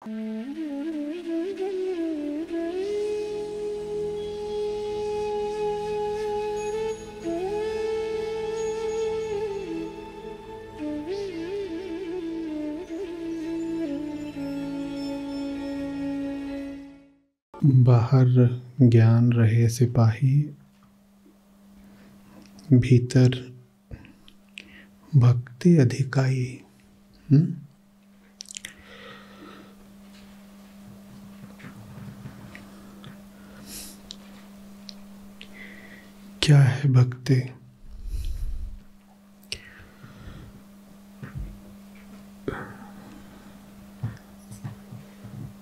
बाहर ज्ञान रहे सिपाही, भीतर भक्ति अधिकाई। क्या है भक्ति?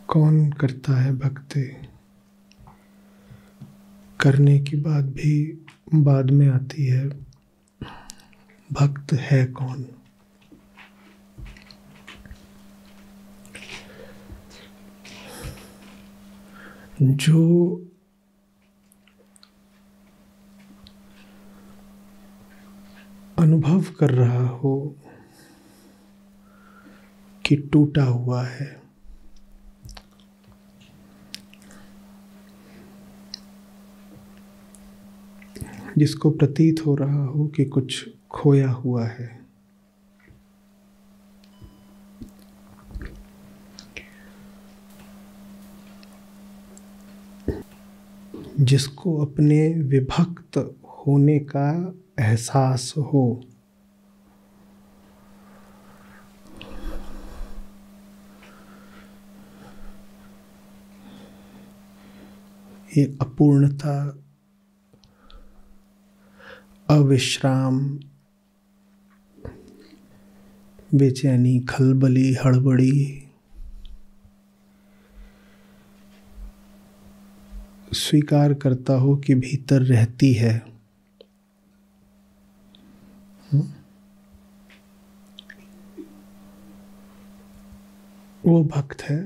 कौन करता है भक्ति? करने की बात भी बाद में आती है। भक्त है कौन? जो अनुभव कर रहा हो कि टूटा हुआ है, जिसको प्रतीत हो रहा हो कि कुछ खोया हुआ है, जिसको अपने विभक्त होने का एहसास हो, ये अपूर्णता, अविश्राम, बेचैनी, खलबली, हड़बड़ी स्वीकार करता हो कि भीतर रहती है। वो भक्त है।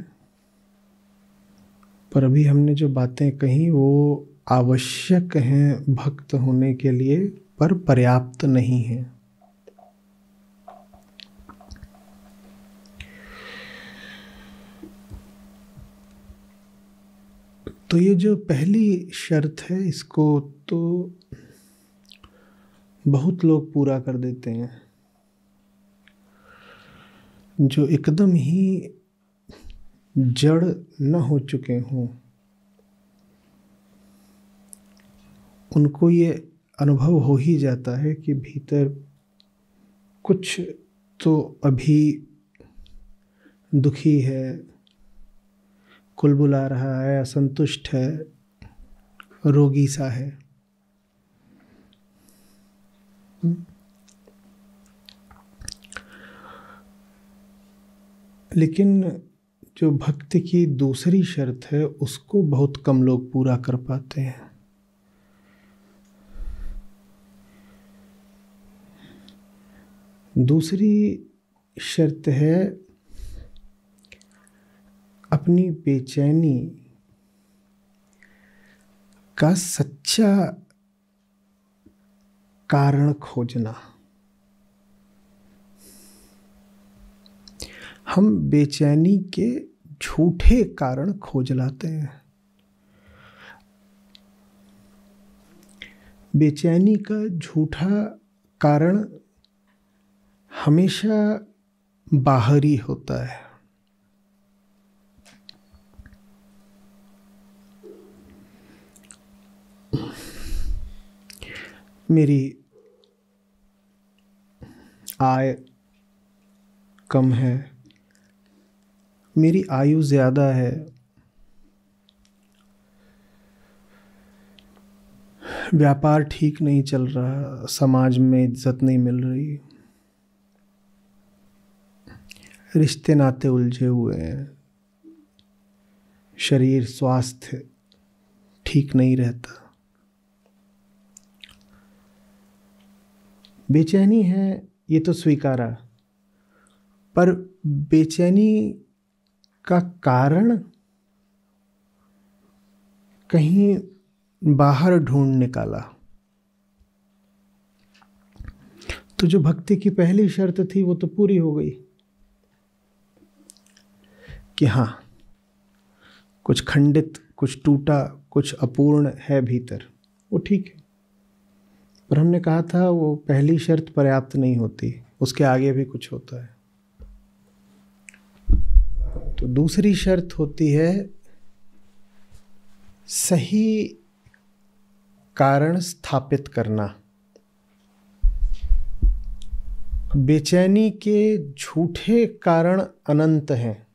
पर अभी हमने जो बातें कही वो आवश्यक हैं भक्त होने के लिए, पर पर्याप्त नहीं है। तो ये जो पहली शर्त है, इसको तो बहुत लोग पूरा कर देते हैं। जो एकदम ही जड़ न हो चुके हों, उनको ये अनुभव हो ही जाता है कि भीतर कुछ तो अभी दुखी है, कुलबुला रहा है, असंतुष्ट है, रोगी सा है। लेकिन जो भक्ति की दूसरी शर्त है, उसको बहुत कम लोग पूरा कर पाते हैं। दूसरी शर्त है अपनी बेचैनी का सच्चा कारण खोजना। हम बेचैनी के झूठे कारण खोज लाते हैं। बेचैनी का झूठा कारण हमेशा बाहरी होता है। मेरी आय कम है, मेरी आयु ज़्यादा है, व्यापार ठीक नहीं चल रहा, समाज में इज्जत नहीं मिल रही, रिश्ते नाते उलझे हुए हैं, शरीर स्वास्थ्य ठीक नहीं रहता। बेचैनी है ये तो स्वीकारा, पर बेचैनी का कारण कहीं बाहर ढूंढ निकाला। तो जो भक्ति की पहली शर्त थी वो तो पूरी हो गई कि हाँ, कुछ खंडित, कुछ टूटा, कुछ अपूर्ण है भीतर, वो ठीक है। पर हमने कहा था वो पहली शर्त पर्याप्त नहीं होती, उसके आगे भी कुछ होता है। तो दूसरी शर्त होती है सही कारण स्थापित करना। बेचैनी के झूठे कारण अनंत हैं।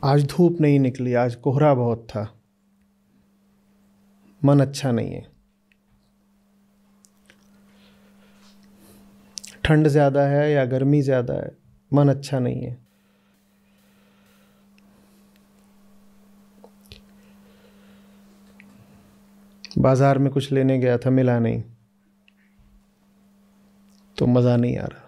आज धूप नहीं निकली, आज कोहरा बहुत था, मन अच्छा नहीं है। ठंड ज़्यादा है या गर्मी ज़्यादा है, मन अच्छा नहीं है। बाजार में कुछ लेने गया था, मिला नहीं, तो मज़ा नहीं आ रहा।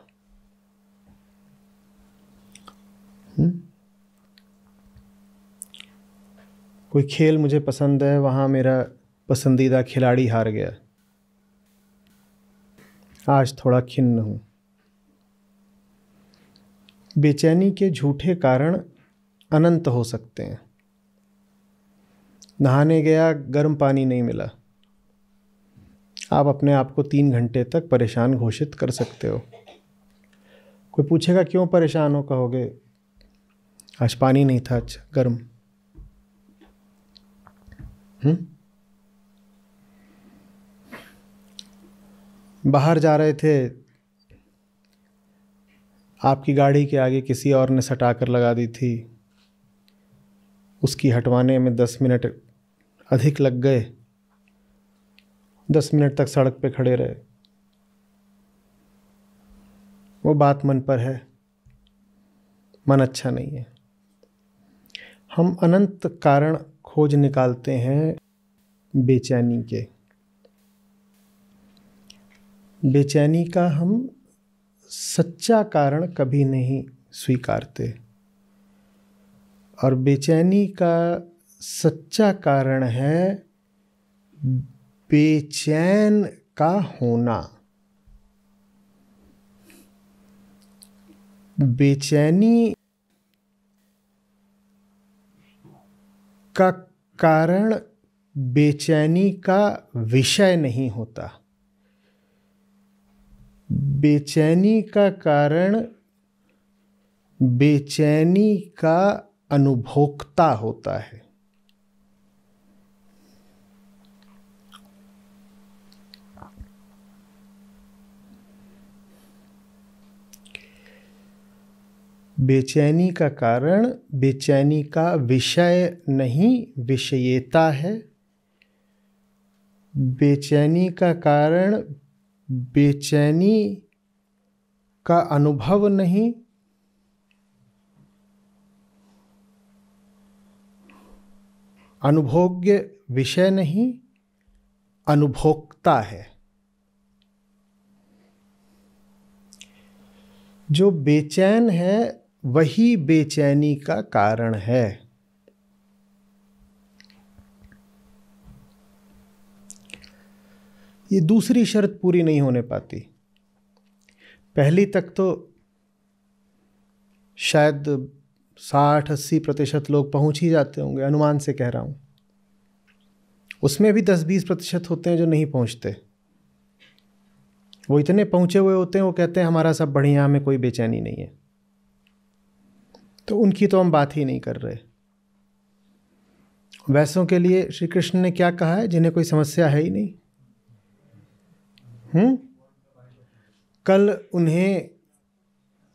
कोई खेल मुझे पसंद है, वहाँ मेरा पसंदीदा खिलाड़ी हार गया, आज थोड़ा खिन्न हूँ। बेचैनी के झूठे कारण अनंत हो सकते हैं। नहाने गया, गर्म पानी नहीं मिला, आप अपने आप को 3 घंटे तक परेशान घोषित कर सकते हो। कोई पूछेगा क्यों परेशान हो, कहोगे आज पानी नहीं था अच्छा गर्म। बाहर जा रहे थे, आपकी गाड़ी के आगे किसी और ने सटाकर लगा दी थी, उसकी हटवाने में 10 मिनट अधिक लग गए, 10 मिनट तक सड़क पे खड़े रहे। वो बात मन पर है, मन अच्छा नहीं है। हम अनंत कारण खोज निकालते हैं बेचैनी के। बेचैनी का हम सच्चा कारण कभी नहीं स्वीकारते, और बेचैनी का सच्चा कारण है बेचैन का होना। बेचैनी का कारण बेचैनी का विषय नहीं होता, बेचैनी का कारण बेचैनी का अनुभोक्ता होता है। बेचैनी का कारण बेचैनी का विषय नहीं, विषयेता है। बेचैनी का कारण बेचैनी का अनुभव नहीं, अनुभोग्य विषय नहीं, अनुभोक्ता है। जो बेचैन है वही बेचैनी का कारण है। ये दूसरी शर्त पूरी नहीं होने पाती। पहली तक तो शायद 60-80% लोग पहुंच ही जाते होंगे, अनुमान से कह रहा हूं। उसमें भी 10-20% होते हैं जो नहीं पहुंचते। वो इतने पहुंचे हुए होते हैं, वो कहते हैं हमारा सब बढ़िया, हमें कोई बेचैनी नहीं है। तो उनकी तो हम बात ही नहीं कर रहे। वैसों के लिए श्री कृष्ण ने क्या कहा है, जिन्हें कोई समस्या है ही नहीं। कल उन्हें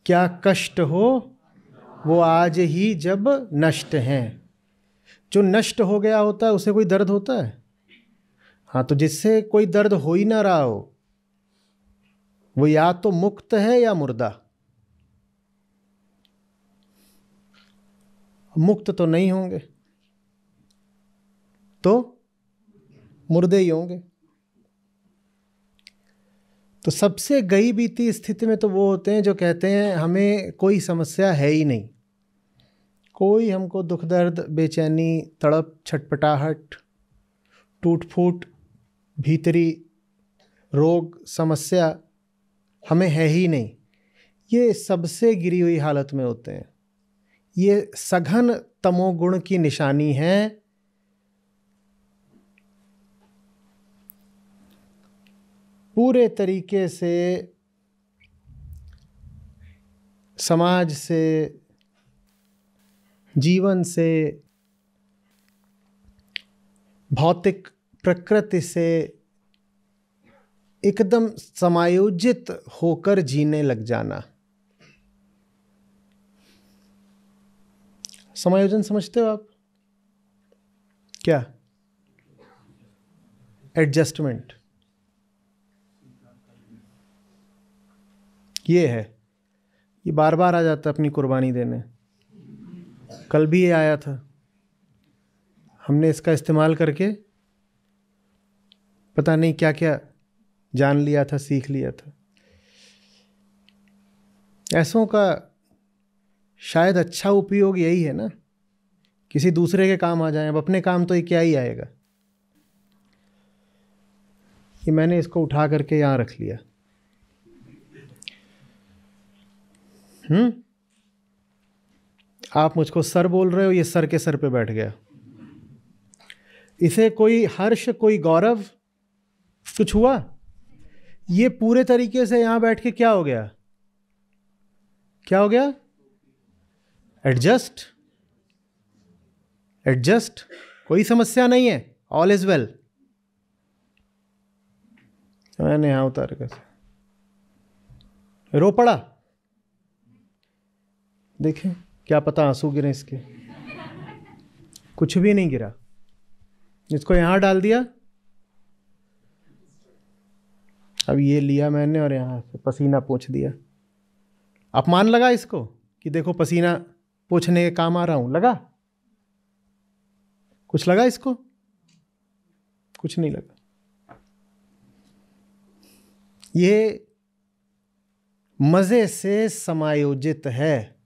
क्या कष्ट हो, वो आज ही जब नष्ट हैं। जो नष्ट हो गया होता है उसे कोई दर्द होता है? हाँ, तो जिससे कोई दर्द हो ही ना रहा हो वो या तो मुक्त है या मुर्दा। मुक्त तो नहीं होंगे तो मुर्दे ही होंगे। तो सबसे गई बीती स्थिति में तो वो होते हैं जो कहते हैं हमें कोई समस्या है ही नहीं, कोई हमको दुख दर्द, बेचैनी, तड़प, छटपटाहट, टूट फूट, भीतरी रोग, समस्या हमें है ही नहीं। ये सबसे गिरी हुई हालत में होते हैं। ये सघन तमोगुण की निशानी है। पूरे तरीके से समाज से, जीवन से, भौतिक प्रकृति से एकदम समायोजित होकर जीने लग जाना। समायोजन समझते हो आप क्या? एडजस्टमेंट, ये है। ये बार बार आ जाता है अपनी कुर्बानी देने। कल भी ये आया था, हमने इसका इस्तेमाल करके पता नहीं क्या क्या जान लिया था, सीख लिया था। ऐसों का शायद अच्छा उपयोग यही है ना, किसी दूसरे के काम आ जाए। अब अपने काम तो ये क्या ही आएगा। कि मैंने इसको उठा करके यहाँ रख लिया। आप मुझको सर बोल रहे हो, ये सर के सर पे बैठ गया। इसे कोई हर्ष, कोई गौरव, कुछ हुआ? ये पूरे तरीके से यहां बैठ के क्या हो गया? क्या हो गया? एडजस्ट। एडजस्ट, कोई समस्या नहीं है, ऑल इज वेल। मैंने यहां उतार कैसे रो पड़ा। देखें, क्या पता आंसू गिरे इसके। कुछ भी नहीं गिरा। इसको यहां डाल दिया, अब ये लिया मैंने और यहां से पसीना पोंछ दिया। अपमान लगा इसको कि देखो पसीना पोंछने के काम आ रहा हूं? लगा? कुछ लगा इसको? कुछ नहीं लगा। ये मजे से समायोजित है।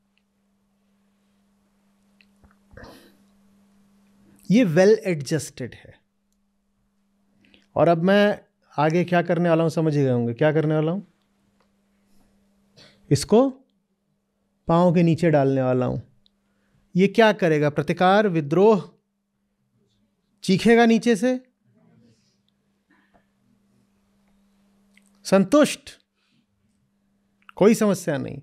ये वेल एडजस्टेड है। और अब मैं आगे क्या करने वाला हूं समझ ही गए होंगे। क्या करने वाला हूं? इसको पांव के नीचे डालने वाला हूं। ये क्या करेगा? प्रतिकार, विद्रोह, चीखेगा नीचे से, संतुष्ट, कोई समस्या नहीं।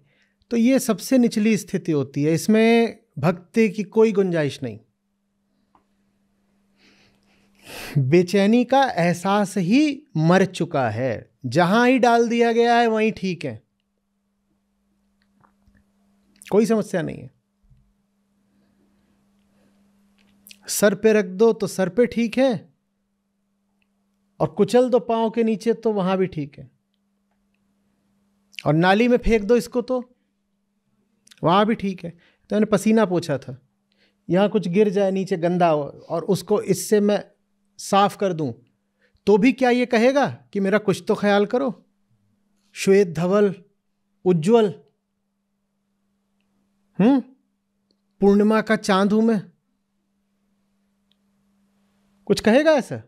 तो ये सबसे निचली स्थिति होती है। इसमें भक्ति की कोई गुंजाइश नहीं। बेचैनी का एहसास ही मर चुका है। जहां ही डाल दिया गया है वहीं ठीक है, कोई समस्या नहीं है। सर पे रख दो तो सर पे ठीक है, और कुचल दो पांव के नीचे तो वहां भी ठीक है, और नाली में फेंक दो इसको तो वहां भी ठीक है। तो मैंने पसीना पोंछा था, यहां कुछ गिर जाए नीचे गंदा हो और उसको इससे मैं साफ कर दूं, तो भी क्या ये कहेगा कि मेरा कुछ तो ख्याल करो? श्वेत धवल उज्जवल, पूर्णिमा का चांद हूं मैं, कुछ कहेगा ऐसा?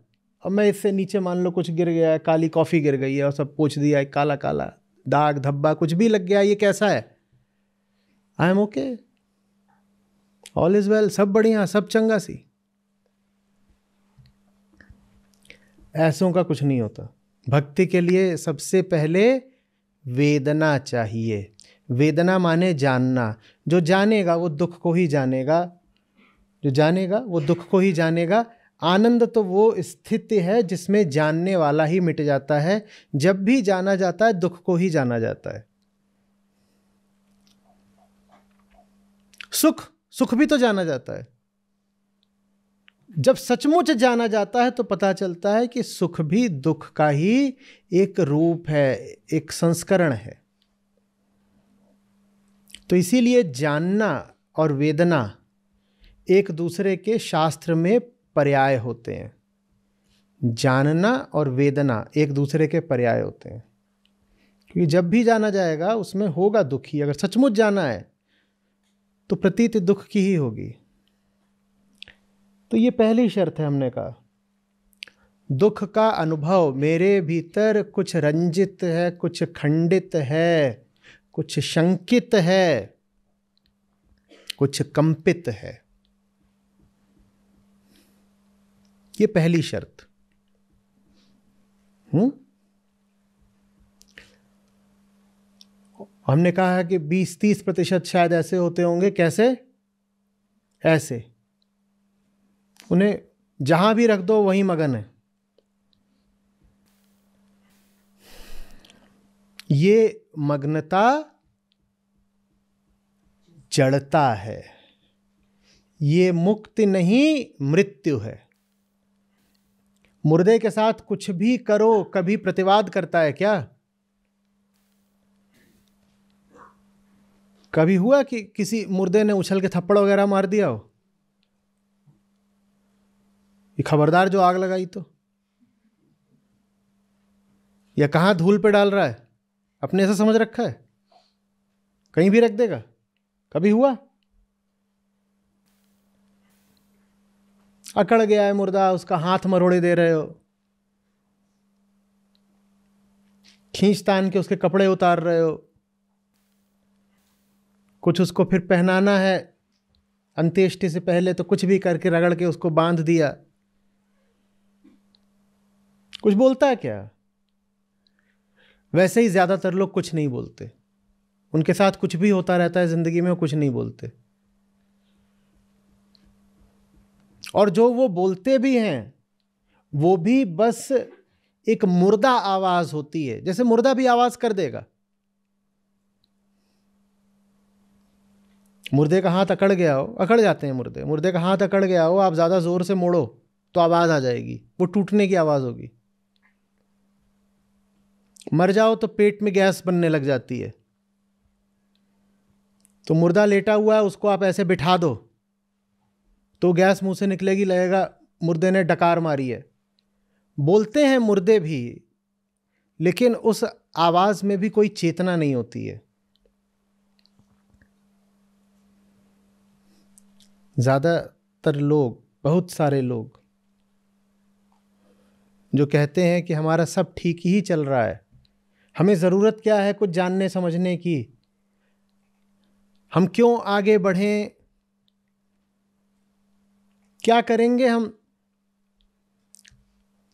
अब मैं इससे नीचे मान लो कुछ गिर गया है, काली कॉफी गिर गई है और सब पोंछ दिया है, काला काला दाग धब्बा कुछ भी लग गया, ये कैसा है? I am okay, all is well, सब बढ़िया, सब चंगा सी। ऐसों का कुछ नहीं होता। भक्ति के लिए सबसे पहले वेदना चाहिए। वेदना माने जानना। जो जानेगा वो दुख को ही जानेगा, जो जानेगा वो दुख को ही जानेगा। आनंद तो वो स्थिति है जिसमें जानने वाला ही मिट जाता है। जब भी जाना जाता है दुख को ही जाना जाता है। सुख, सुख भी तो जाना जाता है। जब सचमुच जाना जाता है तो पता चलता है कि सुख भी दुख का ही एक रूप है, एक संस्करण है। तो इसीलिए जानना और वेदना एक दूसरे के शास्त्र में पर्याय होते हैं। जानना और वेदना एक दूसरे के पर्याय होते हैं, क्योंकि जब भी जाना जाएगा उसमें होगा दुख ही। अगर सचमुच जाना है तो प्रतीति दुख की ही होगी। तो ये पहली शर्त है। हमने कहा दुख का अनुभव मेरे भीतर कुछ रंजित है, कुछ खंडित है, कुछ शंकित है, कुछ कंपित है। ये पहली शर्त। हमने कहा है कि 20-30% शायद ऐसे होते होंगे। कैसे? ऐसे, उन्हें जहां भी रख दो वहीं मगन है। ये मग्नता जड़ता है, ये मुक्ति नहीं मृत्यु है। मुर्दे के साथ कुछ भी करो, कभी प्रतिवाद करता है क्या? कभी हुआ कि किसी मुर्दे ने उछल के थप्पड़ वगैरह मार दिया हो? ये खबरदार जो आग लगाई तो, या कहां धूल पे डाल रहा है, अपने से समझ रखा है, कहीं भी रख देगा। कभी हुआ? अकड़ गया है मुर्दा, उसका हाथ मरोड़े दे रहे हो, खींच तान के उसके कपड़े उतार रहे हो, कुछ उसको फिर पहनाना है अंत्येष्टि से पहले, तो कुछ भी करके रगड़ के उसको बांध दिया। कुछ बोलता है क्या? वैसे ही ज्यादातर लोग कुछ नहीं बोलते। उनके साथ कुछ भी होता रहता है जिंदगी में, वो कुछ नहीं बोलते। और जो वो बोलते भी हैं वो भी बस एक मुर्दा आवाज होती है। जैसे मुर्दा भी आवाज कर देगा। मुर्दे का हाथ अकड़ गया हो, अकड़ जाते हैं मुर्दे, मुर्दे का हाथ अकड़ गया हो, आप ज्यादा जोर से मोड़ो तो आवाज आ जाएगी, वो टूटने की आवाज होगी। मर जाओ तो पेट में गैस बनने लग जाती है। तो मुर्दा लेटा हुआ है, उसको आप ऐसे बिठा दो तो गैस मुंह से निकलेगी, लगेगा मुर्दे ने डकार मारी है। बोलते हैं मुर्दे भी, लेकिन उस आवाज में भी कोई चेतना नहीं होती है। ज्यादातर लोग, बहुत सारे लोग जो कहते हैं कि हमारा सब ठीक ही चल रहा है, हमें जरूरत क्या है कुछ जानने समझने की, हम क्यों आगे बढ़ें, क्या करेंगे हम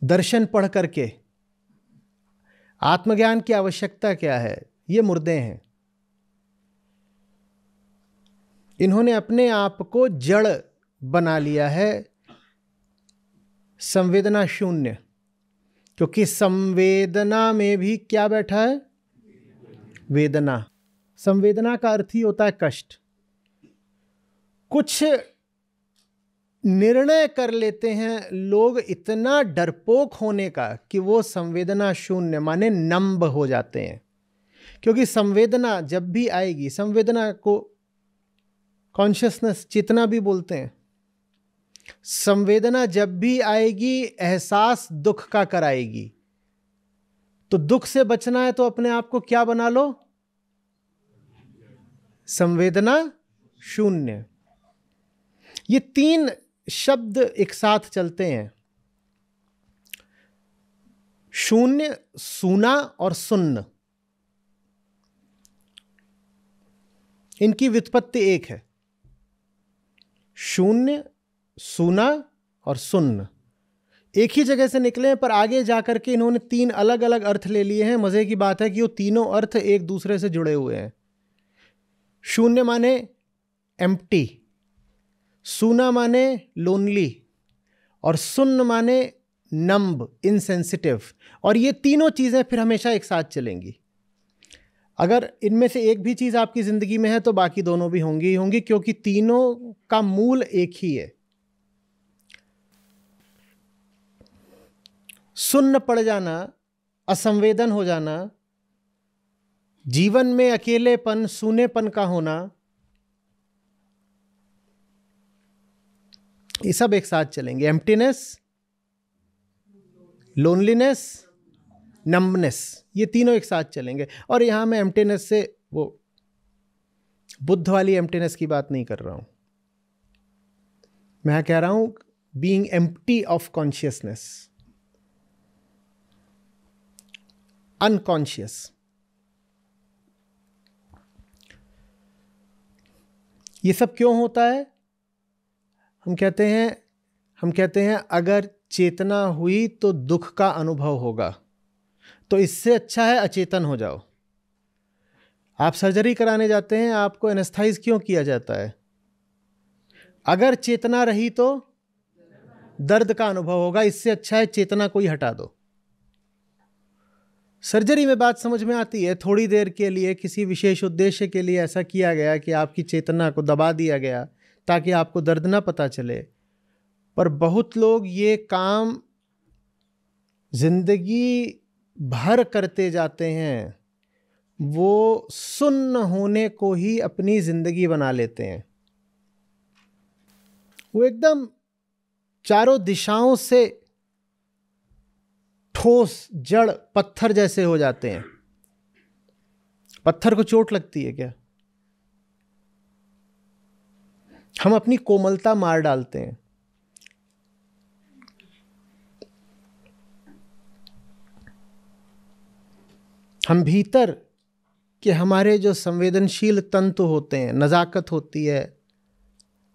दर्शन पढ़ करके, आत्मज्ञान की आवश्यकता क्या है, ये मुर्दे हैं। इन्होंने अपने आप को जड़ बना लिया है, संवेदना शून्य। क्योंकि संवेदना में भी क्या बैठा है? वेदना। संवेदना का अर्थ ही होता है कष्ट। कुछ निर्णय कर लेते हैं लोग इतना डरपोक होने का कि वो संवेदना शून्य माने नम्ब हो जाते हैं। क्योंकि संवेदना जब भी आएगी, संवेदना को कॉन्शियसनेस, चेतना भी बोलते हैं, संवेदना जब भी आएगी एहसास दुख का कराएगी। तो दुख से बचना है तो अपने आप को क्या बना लो? संवेदना शून्य। ये तीन शब्द एक साथ चलते हैं, शून्य, सूना और सुन्न। इनकी व्युत्पत्ति एक है। शून्य, सूना और सुन्न एक ही जगह से निकले हैं, पर आगे जाकर के इन्होंने तीन अलग अलग अर्थ ले लिए हैं। मजे की बात है कि वो तीनों अर्थ एक दूसरे से जुड़े हुए हैं। शून्य माने एम्प्टी, सूना माने लोनली, और सुन्न माने नम्ब, इनसेंसिटिव। और ये तीनों चीजें फिर हमेशा एक साथ चलेंगी। अगर इनमें से एक भी चीज आपकी जिंदगी में है तो बाकी दोनों भी होंगी ही होंगी, क्योंकि तीनों का मूल एक ही है। सुन्न पड़ जाना, असंवेदन हो जाना, जीवन में अकेलेपन, सूनेपन का होना, ये सब एक साथ चलेंगे। एम्प्टीनेस, लोनलीनेस, नम्बनेस, ये तीनों एक साथ चलेंगे। और यहां मैं एम्प्टीनेस से वो बुद्ध वाली एम्प्टीनेस की बात नहीं कर रहा हूं। मैं कह रहा हूं being empty of consciousness, unconscious. ये सब क्यों होता है? हम कहते हैं अगर चेतना हुई तो दुख का अनुभव होगा, तो इससे अच्छा है अचेतन हो जाओ। आप सर्जरी कराने जाते हैं, आपको एनेस्थाइज क्यों किया जाता है? अगर चेतना रही तो दर्द का अनुभव होगा, इससे अच्छा है चेतना को ही हटा दो। सर्जरी में बात समझ में आती है, थोड़ी देर के लिए किसी विशेष उद्देश्य के लिए ऐसा किया गया कि आपकी चेतना को दबा दिया गया ताकि आपको दर्द ना पता चले। पर बहुत लोग ये काम जिंदगी भर करते जाते हैं, वो सुन्न होने को ही अपनी जिंदगी बना लेते हैं। वो एकदम चारों दिशाओं से ठोस जड़ पत्थर जैसे हो जाते हैं। पत्थर को चोट लगती है क्या? हम अपनी कोमलता मार डालते हैं। हम भीतर के हमारे जो संवेदनशील तंतु होते हैं, नजाकत होती है,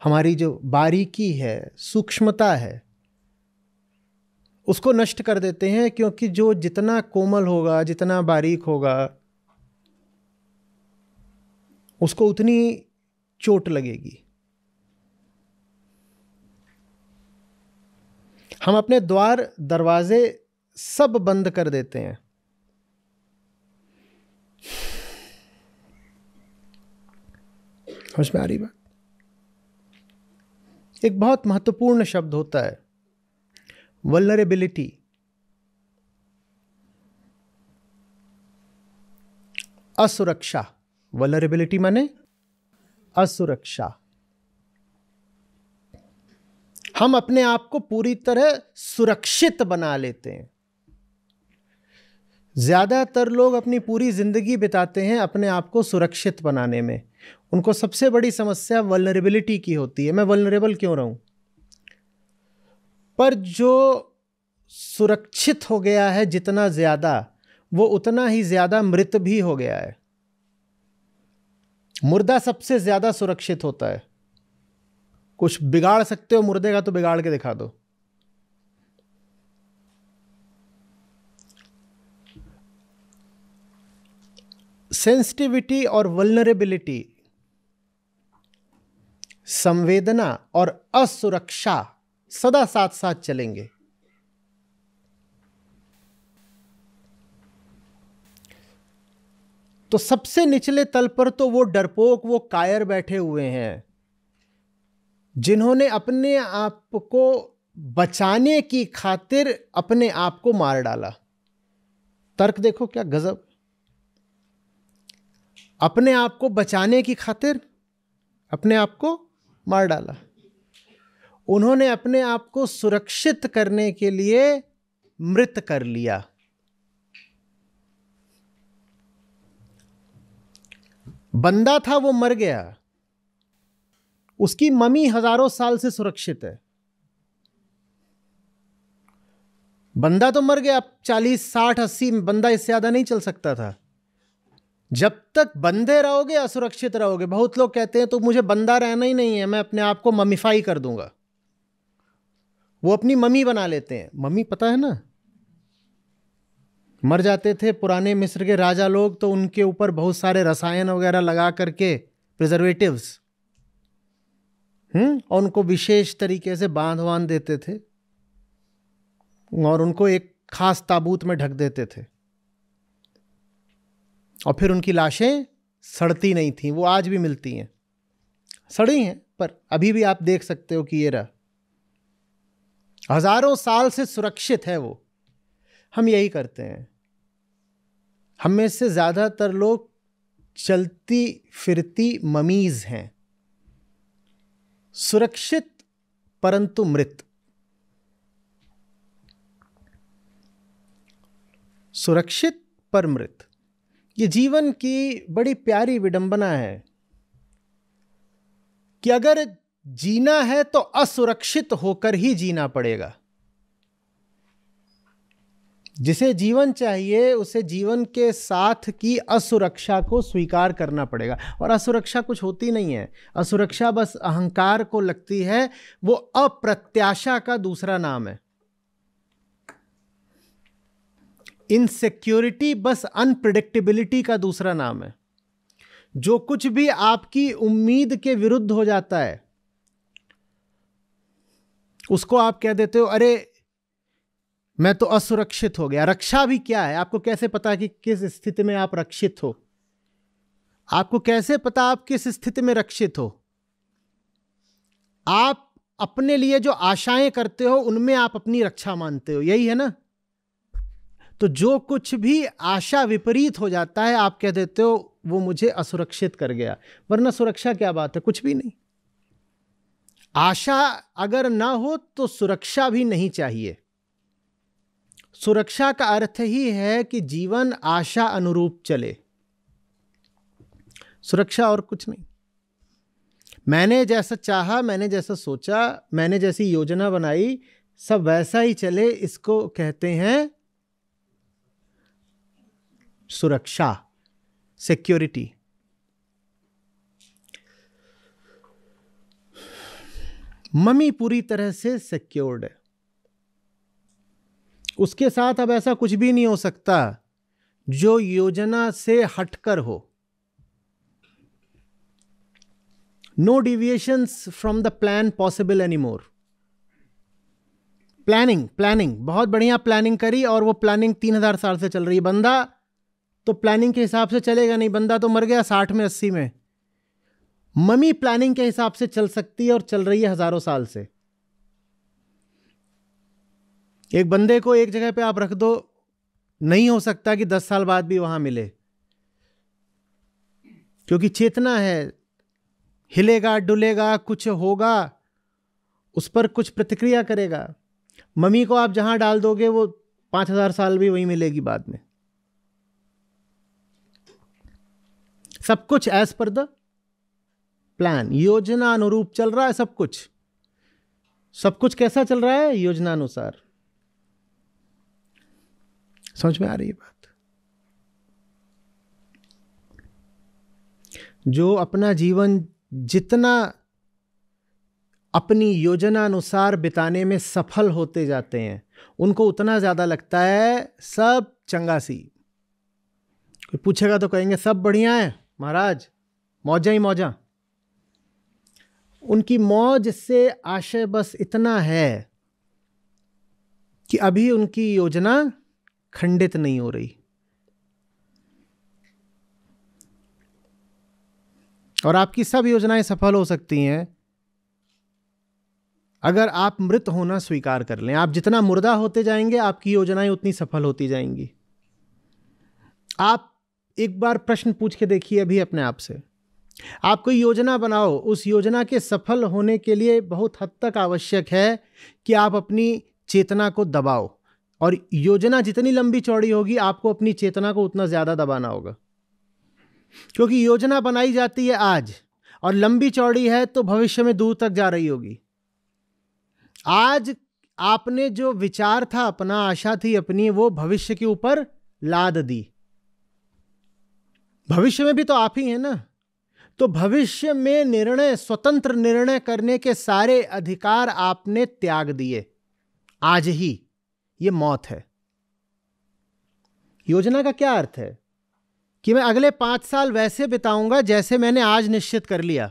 हमारी जो बारीकी है, सूक्ष्मता है, उसको नष्ट कर देते हैं। क्योंकि जो जितना कोमल होगा, जितना बारीक होगा, उसको उतनी चोट लगेगी। हम अपने द्वार दरवाजे सब बंद कर देते हैं। समझ में आ रही बात? एक बहुत महत्वपूर्ण शब्द होता है वल्नरेबिलिटी। असुरक्षा। वल्नरेबिलिटी माने असुरक्षा। हम अपने आप को पूरी तरह सुरक्षित बना लेते हैं। ज्यादातर लोग अपनी पूरी जिंदगी बिताते हैं अपने आप को सुरक्षित बनाने में। उनको सबसे बड़ी समस्या वल्नरेबिलिटी की होती है, मैं वल्नरेबल क्यों रहूं। पर जो सुरक्षित हो गया है जितना ज्यादा, वो उतना ही ज्यादा मृत भी हो गया है। मुर्दा सबसे ज्यादा सुरक्षित होता है। कुछ बिगाड़ सकते हो मुर्दे का तो बिगाड़ के दिखा दो। सेंसिटिविटी और वल्नरेबिलिटी, संवेदना और असुरक्षा सदा साथ साथ चलेंगे। तो सबसे निचले तल पर तो वो डरपोक, वो कायर बैठे हुए हैं जिन्होंने अपने आप को बचाने की खातिर अपने आप को मार डाला। तर्क देखो क्या गजब। अपने आप को बचाने की खातिर अपने आप को मार डाला। उन्होंने अपने आप को सुरक्षित करने के लिए मृत कर लिया। बंदा था वो मर गया, उसकी मम्मी हजारों साल से सुरक्षित है। बंदा तो मर गया, अब 40, 60, 80, बंदा इससे ज्यादा नहीं चल सकता था। जब तक बंदे रहोगे असुरक्षित रहोगे। बहुत लोग कहते हैं तो मुझे बंदा रहना ही नहीं है, मैं अपने आप को मम्मीफाई कर दूंगा। वो अपनी मम्मी बना लेते हैं। मम्मी पता है ना, मर जाते थे पुराने मिस्र के राजा लोग तो उनके ऊपर बहुत सारे रसायन वगैरह लगा करके, प्रिजर्वेटिव्स, और उनको विशेष तरीके से बांध देते थे और उनको एक खास ताबूत में ढक देते थे। और फिर उनकी लाशें सड़ती नहीं थी। वो आज भी मिलती हैं, सड़ी हैं पर अभी भी आप देख सकते हो कि ये रहा, हजारों साल से सुरक्षित है वो। हम यही करते हैं। हम में से ज्यादातर लोग चलती फिरती ममीज हैं, सुरक्षित परंतु मृत। सुरक्षित पर मृत, ये जीवन की बड़ी प्यारी विडंबना है कि अगर जीना है तो असुरक्षित होकर ही जीना पड़ेगा। जिसे जीवन चाहिए उसे जीवन के साथ की असुरक्षा को स्वीकार करना पड़ेगा। और असुरक्षा कुछ होती नहीं है, असुरक्षा बस अहंकार को लगती है, वो अप्रत्याशा का दूसरा नाम है। इनसिक्योरिटी बस अनप्रिडिक्टेबिलिटी का दूसरा नाम है। जो कुछ भी आपकी उम्मीद के विरुद्ध हो जाता है उसको आप कह देते हो अरे मैं तो असुरक्षित हो गया। रक्षा भी क्या है? आपको कैसे पता कि किस स्थिति में आप रक्षित हो? आपको कैसे पता आप किस स्थिति में रक्षित हो? आप अपने लिए जो आशाएं करते हो उनमें आप अपनी रक्षा मानते हो, यही है ना? तो जो कुछ भी आशा विपरीत हो जाता है आप कह देते हो वो मुझे असुरक्षित कर गया। वरना सुरक्षा क्या बात है? कुछ भी नहीं। आशा अगर ना हो तो सुरक्षा भी नहीं चाहिए। सुरक्षा का अर्थ ही है कि जीवन आशा अनुरूप चले, सुरक्षा और कुछ नहीं। मैंने जैसा चाहा, मैंने जैसा सोचा, मैंने जैसी योजना बनाई, सब वैसा ही चले, इसको कहते हैं सुरक्षा, सिक्योरिटी। मम्मी पूरी तरह से सिक्योर्ड है, उसके साथ अब ऐसा कुछ भी नहीं हो सकता जो योजना से हटकर हो। No deviations from the plan possible any more. Planning बहुत बढ़िया प्लानिंग करी और वो प्लानिंग 3000 साल से चल रही है। बंदा तो प्लानिंग के हिसाब से चलेगा नहीं, बंदा तो मर गया 60 में 80 में। मम्मी प्लानिंग के हिसाब से चल सकती है और चल रही है हजारों साल से। एक बंदे को एक जगह पे आप रख दो, नहीं हो सकता कि 10 साल बाद भी वहां मिले, क्योंकि चेतना है, हिलेगा डुलेगा, कुछ होगा, उस पर कुछ प्रतिक्रिया करेगा। मम्मी को आप जहां डाल दोगे वो 5000 साल भी वहीं मिलेगी बाद में। सब कुछ एज पर द प्लान, योजना अनुरूप चल रहा है। सब कुछ कैसा चल रहा है? योजना अनुसार। समझ में आ रही है बात? जो अपना जीवन जितना अपनी योजना अनुसार बिताने में सफल होते जाते हैं उनको उतना ज्यादा लगता है सब चंगासी। कोई पूछेगा तो कहेंगे सब बढ़िया है महाराज, मौजा ही मौजा। उनकी मौज से आशय बस इतना है कि अभी उनकी योजना खंडित नहीं हो रही। और आपकी सब योजनाएं सफल हो सकती हैं अगर आप मृत होना स्वीकार कर लें। आप जितना मुर्दा होते जाएंगे आपकी योजनाएं उतनी सफल होती जाएंगी। आप एक बार प्रश्न पूछ के देखिए अभी अपने आप से। आप कोई योजना बनाओ, उस योजना के सफल होने के लिए बहुत हद तक आवश्यक है कि आप अपनी चेतना को दबाओ। और योजना जितनी लंबी चौड़ी होगी आपको अपनी चेतना को उतना ज्यादा दबाना होगा, क्योंकि योजना बनाई जाती है आज और लंबी चौड़ी है तो भविष्य में दूर तक जा रही होगी। आज आपने जो विचार था अपना, आशा थी अपनी, वो भविष्य के ऊपर लाद दी। भविष्य में भी तो आप ही हैं ना। तो भविष्य में निर्णय, स्वतंत्र निर्णय करने के सारे अधिकार आपने त्याग दिए आज ही। ये मौत है। योजना का क्या अर्थ है? कि मैं अगले 5 साल वैसे बिताऊंगा जैसे मैंने आज निश्चित कर लिया।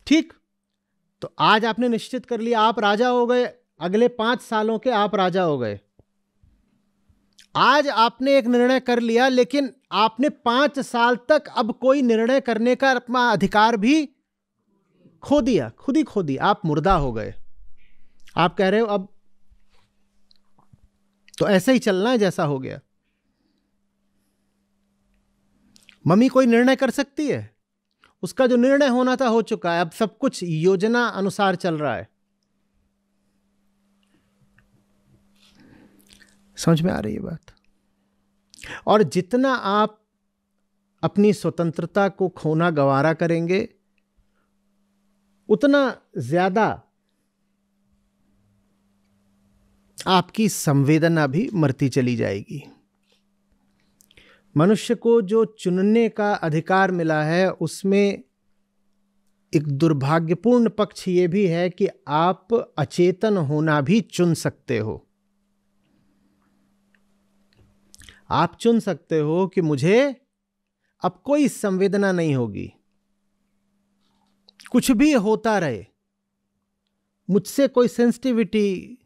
ठीक, तो आज आपने निश्चित कर लिया, आप राजा हो गए। अगले 5 सालों के आप राजा हो गए। आज आपने एक निर्णय कर लिया, लेकिन आपने 5 साल तक अब कोई निर्णय करने का अपना अधिकार भी खो दिया, खुद ही खो दिया। आप मुर्दा हो गए। आप कह रहे हो अब तो ऐसे ही चलना है जैसा हो गया। मम्मी कोई निर्णय कर सकती है? उसका जो निर्णय होना था हो चुका है। अब सब कुछ योजना अनुसार चल रहा है। समझ में आ रही है बात? और जितना आप अपनी स्वतंत्रता को खोना गवारा करेंगे उतना ज्यादा आपकी संवेदना भी मरती चली जाएगी। मनुष्य को जो चुनने का अधिकार मिला है उसमें एक दुर्भाग्यपूर्ण पक्ष ये भी है कि आप अचेतन होना भी चुन सकते हो। आप चुन सकते हो कि मुझे अब कोई संवेदना नहीं होगी, कुछ भी होता रहे, मुझसे कोई सेंसिटिविटी,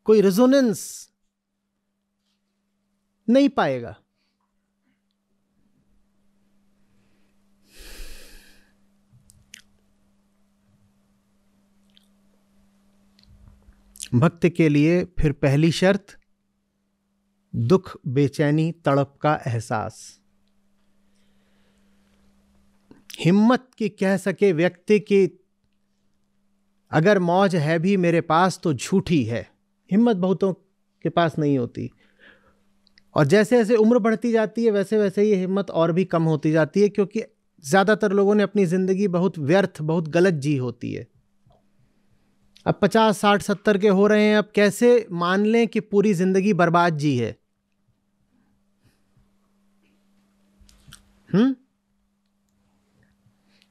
कोई रेजोनेंस नहीं पाएगा। भक्त के लिए फिर पहली शर्त दुख, बेचैनी, तड़प का एहसास। हिम्मत की कह सके व्यक्ति की अगर मौज है भी मेरे पास तो झूठी है। हिम्मत बहुतों के पास नहीं होती, और जैसे जैसे उम्र बढ़ती जाती है वैसे वैसे ये हिम्मत और भी कम होती जाती है, क्योंकि ज्यादातर लोगों ने अपनी जिंदगी बहुत व्यर्थ, बहुत गलत जी होती है। अब 50, 60, 70 के हो रहे हैं, अब कैसे मान लें कि पूरी जिंदगी बर्बाद जी है?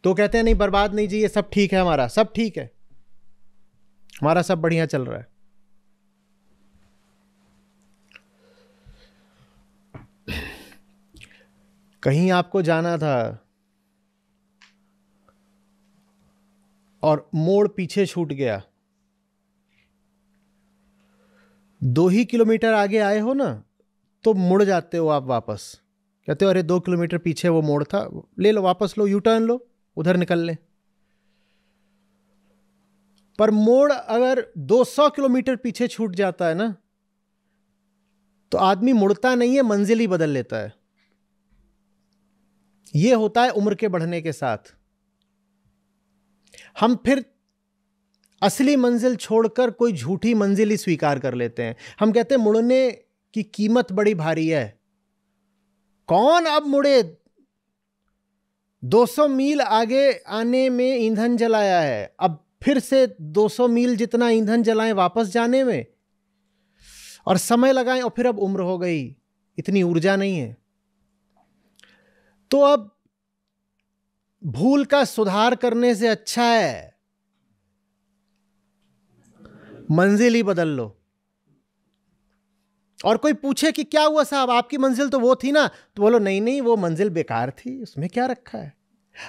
तो कहते हैं नहीं, बर्बाद नहीं जी, ये सब ठीक है, हमारा सब ठीक है, हमारा सब बढ़िया चल रहा है। कहीं आपको जाना था और मोड़ पीछे छूट गया, 2 ही किलोमीटर आगे आए हो ना, तो मुड़ जाते हो आप वापस, कहते हो अरे 2 किलोमीटर पीछे वो मोड़ था, ले लो वापस, लो यू टर्न लो, उधर निकल ले। पर मोड़ अगर 200 किलोमीटर पीछे छूट जाता है ना, तो आदमी मुड़ता नहीं है, मंजिल ही बदल लेता है। यह होता है उम्र के बढ़ने के साथ। हम फिर असली मंजिल छोड़कर कोई झूठी मंजिल ही स्वीकार कर लेते हैं। हम कहते हैं मुड़ने की कीमत बड़ी भारी है, कौन अब मुड़े, 200 मील आगे आने में ईंधन जलाया है, अब फिर से 200 मील जितना ईंधन जलाएं वापस जाने में, और समय लगाएं, और फिर अब उम्र हो गई, इतनी ऊर्जा नहीं है। तो अब भूल का सुधार करने से अच्छा है मंजिल ही बदल लो। और कोई पूछे कि क्या हुआ साहब, आपकी मंजिल तो वो थी ना, तो बोलो नहीं नहीं, वो मंजिल बेकार थी, उसमें क्या रखा है,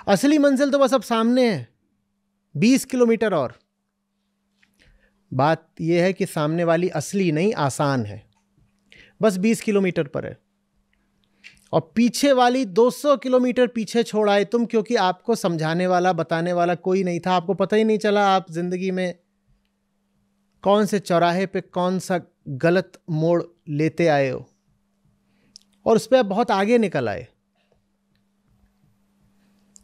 असली मंजिल तो बस अब सामने है, 20 किलोमीटर और। बात यह है कि सामने वाली असली नहीं, आसान है, बस 20 किलोमीटर पर है, और पीछे वाली 200 किलोमीटर पीछे छोड़ आए तुम, क्योंकि आपको समझाने वाला, बताने वाला कोई नहीं था। आपको पता ही नहीं चला आप जिंदगी में कौन से चौराहे पे कौन सा गलत मोड़ लेते आए हो, और उस पर आप बहुत आगे निकल आए।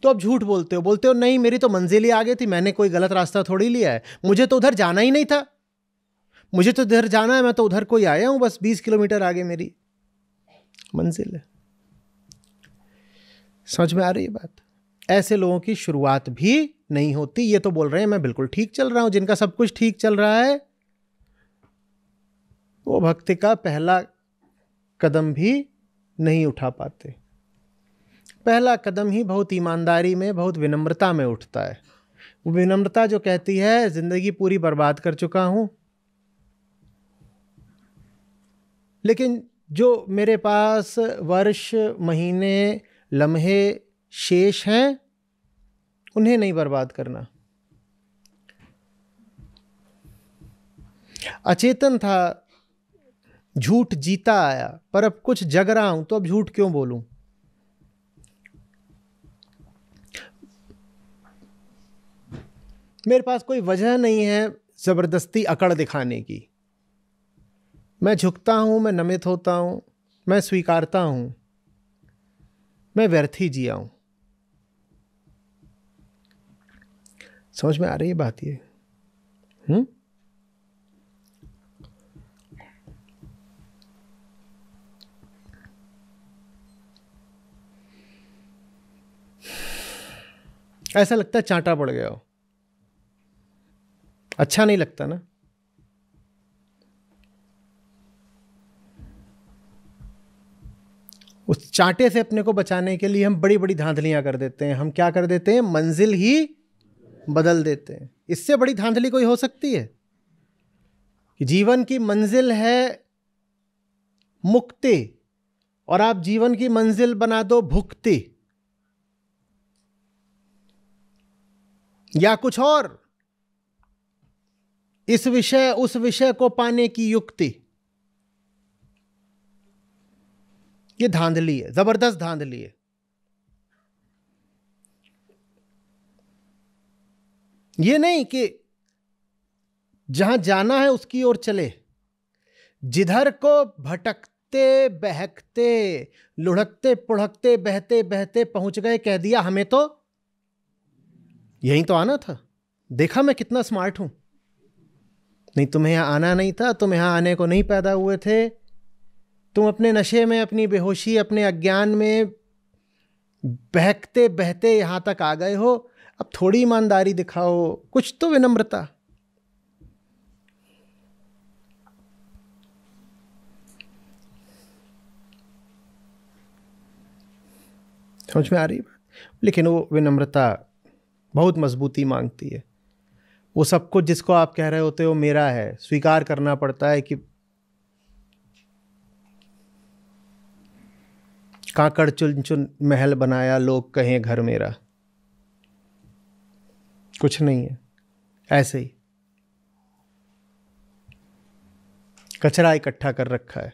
तो अब झूठ बोलते हो नहीं मेरी तो मंजिल ही आगे थी, मैंने कोई गलत रास्ता थोड़ी लिया है, मुझे तो उधर जाना ही नहीं था, मुझे तो इधर जाना है, मैं तो उधर कोई आया हूं, बस 20 किलोमीटर आगे मेरी मंजिल है। समझ में आ रही है बात? ऐसे लोगों की शुरुआत भी नहीं होती। ये तो बोल रहे हैं मैं बिल्कुल ठीक चल रहा हूं, जिनका सब कुछ ठीक चल रहा है वो भक्ति का पहला कदम भी नहीं उठा पाते। पहला कदम ही बहुत ईमानदारी में, बहुत विनम्रता में उठता है। वो विनम्रता जो कहती है जिंदगी पूरी बर्बाद कर चुका हूं, लेकिन जो मेरे पास वर्ष, महीने, लम्हे शेष हैं उन्हें नहीं बर्बाद करना। अचेतन था, झूठ जीता आया, पर अब कुछ जग रहा हूं तो अब झूठ क्यों बोलूं। मेरे पास कोई वजह नहीं है जबरदस्ती अकड़ दिखाने की। मैं झुकता हूं, मैं नमित होता हूं, मैं स्वीकारता हूं, मैं व्यर्थ ही जिया हूं। समझ में आ रही है बात ये? ऐसा लगता है चांटा पड़ गया हो, अच्छा नहीं लगता ना। उस चांटे से अपने को बचाने के लिए हम बड़ी बड़ी धांधलियां कर देते हैं। हम क्या कर देते हैं? मंजिल ही बदल देते हैं। इससे बड़ी धांधली कोई हो सकती है? कि जीवन की मंजिल है मुक्ति और आप जीवन की मंजिल बना दो भुक्ति या कुछ और, इस विषय उस विषय को पाने की युक्ति। ये धांधली है, जबरदस्त धांधली है। ये नहीं कि जहां जाना है उसकी ओर चले, जिधर को भटकते बहकते लुढ़कते पुढ़कते बहते बहते पहुंच गए, कह दिया हमें तो यहीं तो आना था, देखा मैं कितना स्मार्ट हूं। नहीं, तुम्हें यहां आना नहीं था, तुम यहां आने को नहीं पैदा हुए थे। तुम अपने नशे में, अपनी बेहोशी, अपने अज्ञान में बहकते बहते यहां तक आ गए हो। अब थोड़ी ईमानदारी दिखाओ, कुछ तो विनम्रता। समझ में आ रही बात? लेकिन वो विनम्रता बहुत मजबूती मांगती है। वो सब कुछ जिसको आप कह रहे होते हो मेरा है, स्वीकार करना पड़ता है कि काकड़ चुन चुन महल बनाया, लोग कहें घर मेरा। कुछ नहीं है, ऐसे ही कचरा इकट्ठा कर रखा है।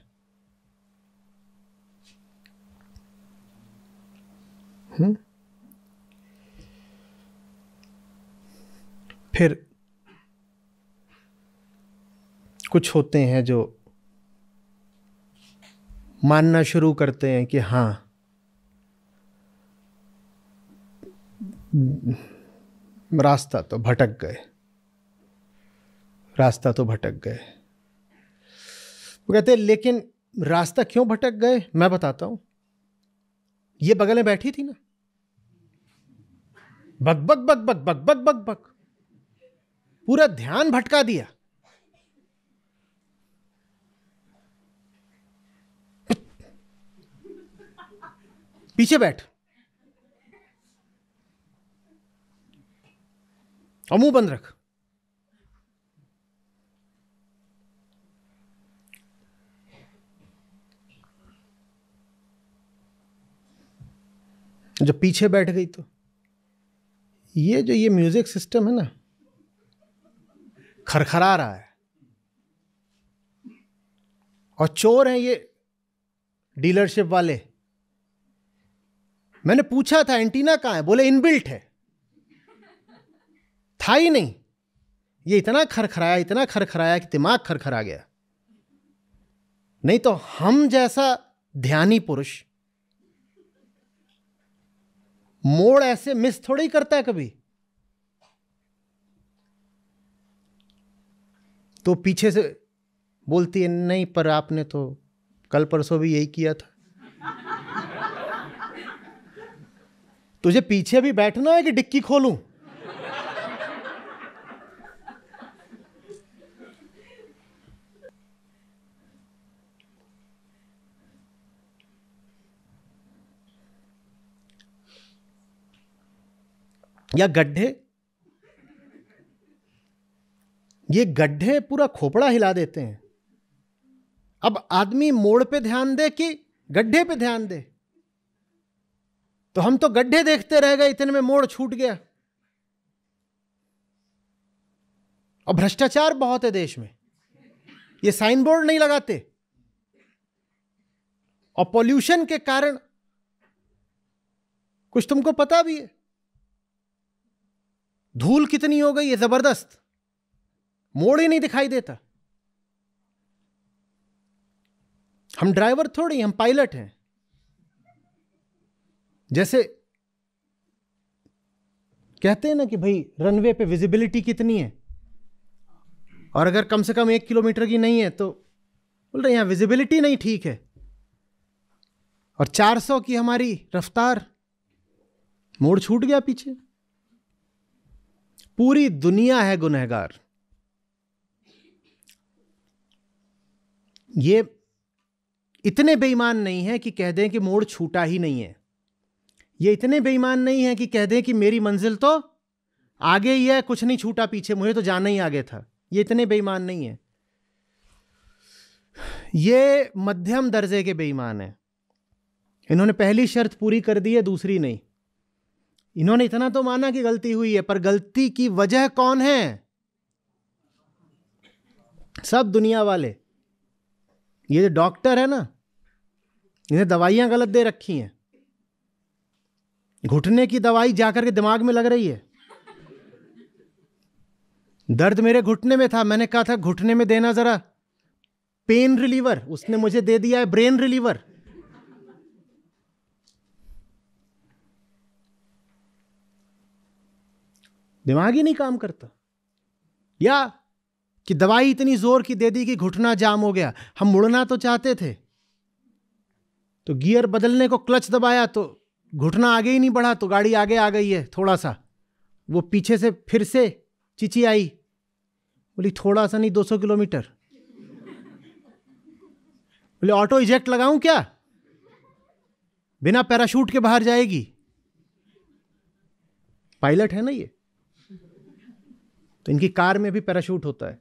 फिर कुछ होते हैं जो मानना शुरू करते हैं कि हाँ, रास्ता तो भटक गए, रास्ता तो भटक गए। वो कहते हैं लेकिन रास्ता क्यों भटक गए, मैं बताता हूं। ये बगल में बैठी थी ना, बक बक बक बक बक बक बक बक, पूरा ध्यान भटका दिया। पीछे बैठ और मुंह बंद रख। जब पीछे बैठ गई तो ये म्यूजिक सिस्टम है ना, खरखरा रहा है। और चोर हैं ये डीलरशिप वाले। मैंने पूछा था एंटीना कहां है, बोले इनबिल्ट है, था ही नहीं। ये इतना खरखराया कि दिमाग खरखरा गया। नहीं तो हम जैसा ध्यानी पुरुष मोड़ ऐसे मिस थोड़ा ही करता है कभी। तो पीछे से बोलती है नहीं, पर आपने तो कल परसों भी यही किया था। तुझे पीछे भी बैठना है कि डिक्की खोलूं? या गड्ढे, ये गड्ढे पूरा खोपड़ा हिला देते हैं। अब आदमी मोड़ पे ध्यान दे कि गड्ढे पे ध्यान दे? तो हम तो गड्ढे देखते रह गए, इतने में मोड़ छूट गया। और भ्रष्टाचार बहुत है देश में, ये साइन बोर्ड नहीं लगाते। और पॉल्यूशन के कारण कुछ तुमको पता भी है, धूल कितनी हो गई है जबरदस्त, मोड़ ही नहीं दिखाई देता। हम ड्राइवर थोड़ी, हम पायलट हैं। जैसे कहते हैं ना कि भाई रनवे पे विजिबिलिटी कितनी है, और अगर कम से कम 1 किलोमीटर की नहीं है तो बोल रहे यहां विजिबिलिटी नहीं ठीक है। और 400 की हमारी रफ्तार, मोड़ छूट गया पीछे। पूरी दुनिया है गुनहगार। ये इतने बेईमान नहीं है कि कह दें कि मोड़ छूटा ही नहीं है, ये इतने बेईमान नहीं है कि कह दें कि मेरी मंजिल तो आगे ही है, कुछ नहीं छूटा पीछे, मुझे तो जाना ही आगे था। ये इतने बेईमान नहीं है, ये मध्यम दर्जे के बेईमान हैं। इन्होंने पहली शर्त पूरी कर दी है, दूसरी नहीं। इन्होंने इतना तो माना कि गलती हुई है, पर गलती की वजह कौन है? सब दुनिया वाले। ये जो डॉक्टर है ना, इन्हें दवाइयां गलत दे रखी हैं। घुटने की दवाई जाकर के दिमाग में लग रही है। दर्द मेरे घुटने में था, मैंने कहा था घुटने में देना जरा पेन रिलीवर, उसने मुझे दे दिया है ब्रेन रिलीवर। दिमाग ही नहीं काम करता। या कि दवाई इतनी जोर की दे दी कि घुटना जाम हो गया। हम मुड़ना तो चाहते थे, तो गियर बदलने को क्लच दबाया तो घुटना आगे ही नहीं बढ़ा, तो गाड़ी आगे आ गई है थोड़ा सा। वो पीछे से फिर से चिची आई, बोली थोड़ा सा नहीं 200 किलोमीटर। बोले ऑटो इजेक्ट लगाऊं क्या? बिना पैराशूट के बाहर जाएगी। पायलट है ना ये, तो इनकी कार में भी पैराशूट होता है।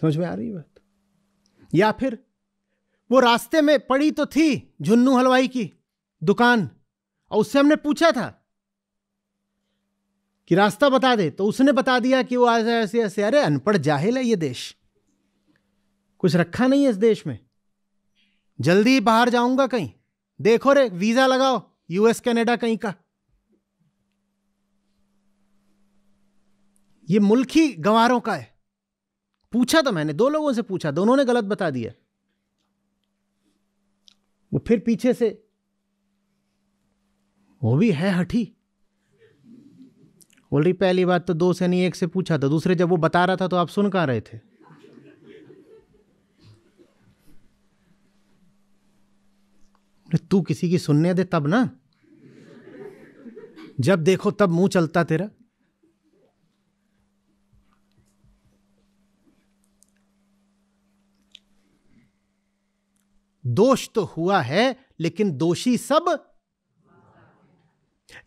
समझ में आ रही बात? या फिर वो रास्ते में पड़ी तो थी झुन्नू हलवाई की दुकान, और उससे हमने पूछा था कि रास्ता बता दे, तो उसने बता दिया कि वो ऐसे ऐसे ऐसे। अरे अनपढ़ जाहिल है ये देश, कुछ रखा नहीं है इस देश में। जल्दी बाहर जाऊंगा कहीं, देखो रे वीजा लगाओ यूएस कनाडा कहीं का। ये मुल्क ही गंवारों का है। पूछा तो मैंने, 2 लोगों से पूछा, दोनों ने गलत बता दिया। वो फिर पीछे से, वो भी है हठी, बोल रही पहली बात तो 2 से नहीं 1 से पूछा था, दूसरे जब वो बता रहा था तो आप सुन कहां रहे थे? तू किसी की सुनने दे तब ना, जब देखो तब मुंह चलता तेरा। दोष तो हुआ है, लेकिन दोषी सब।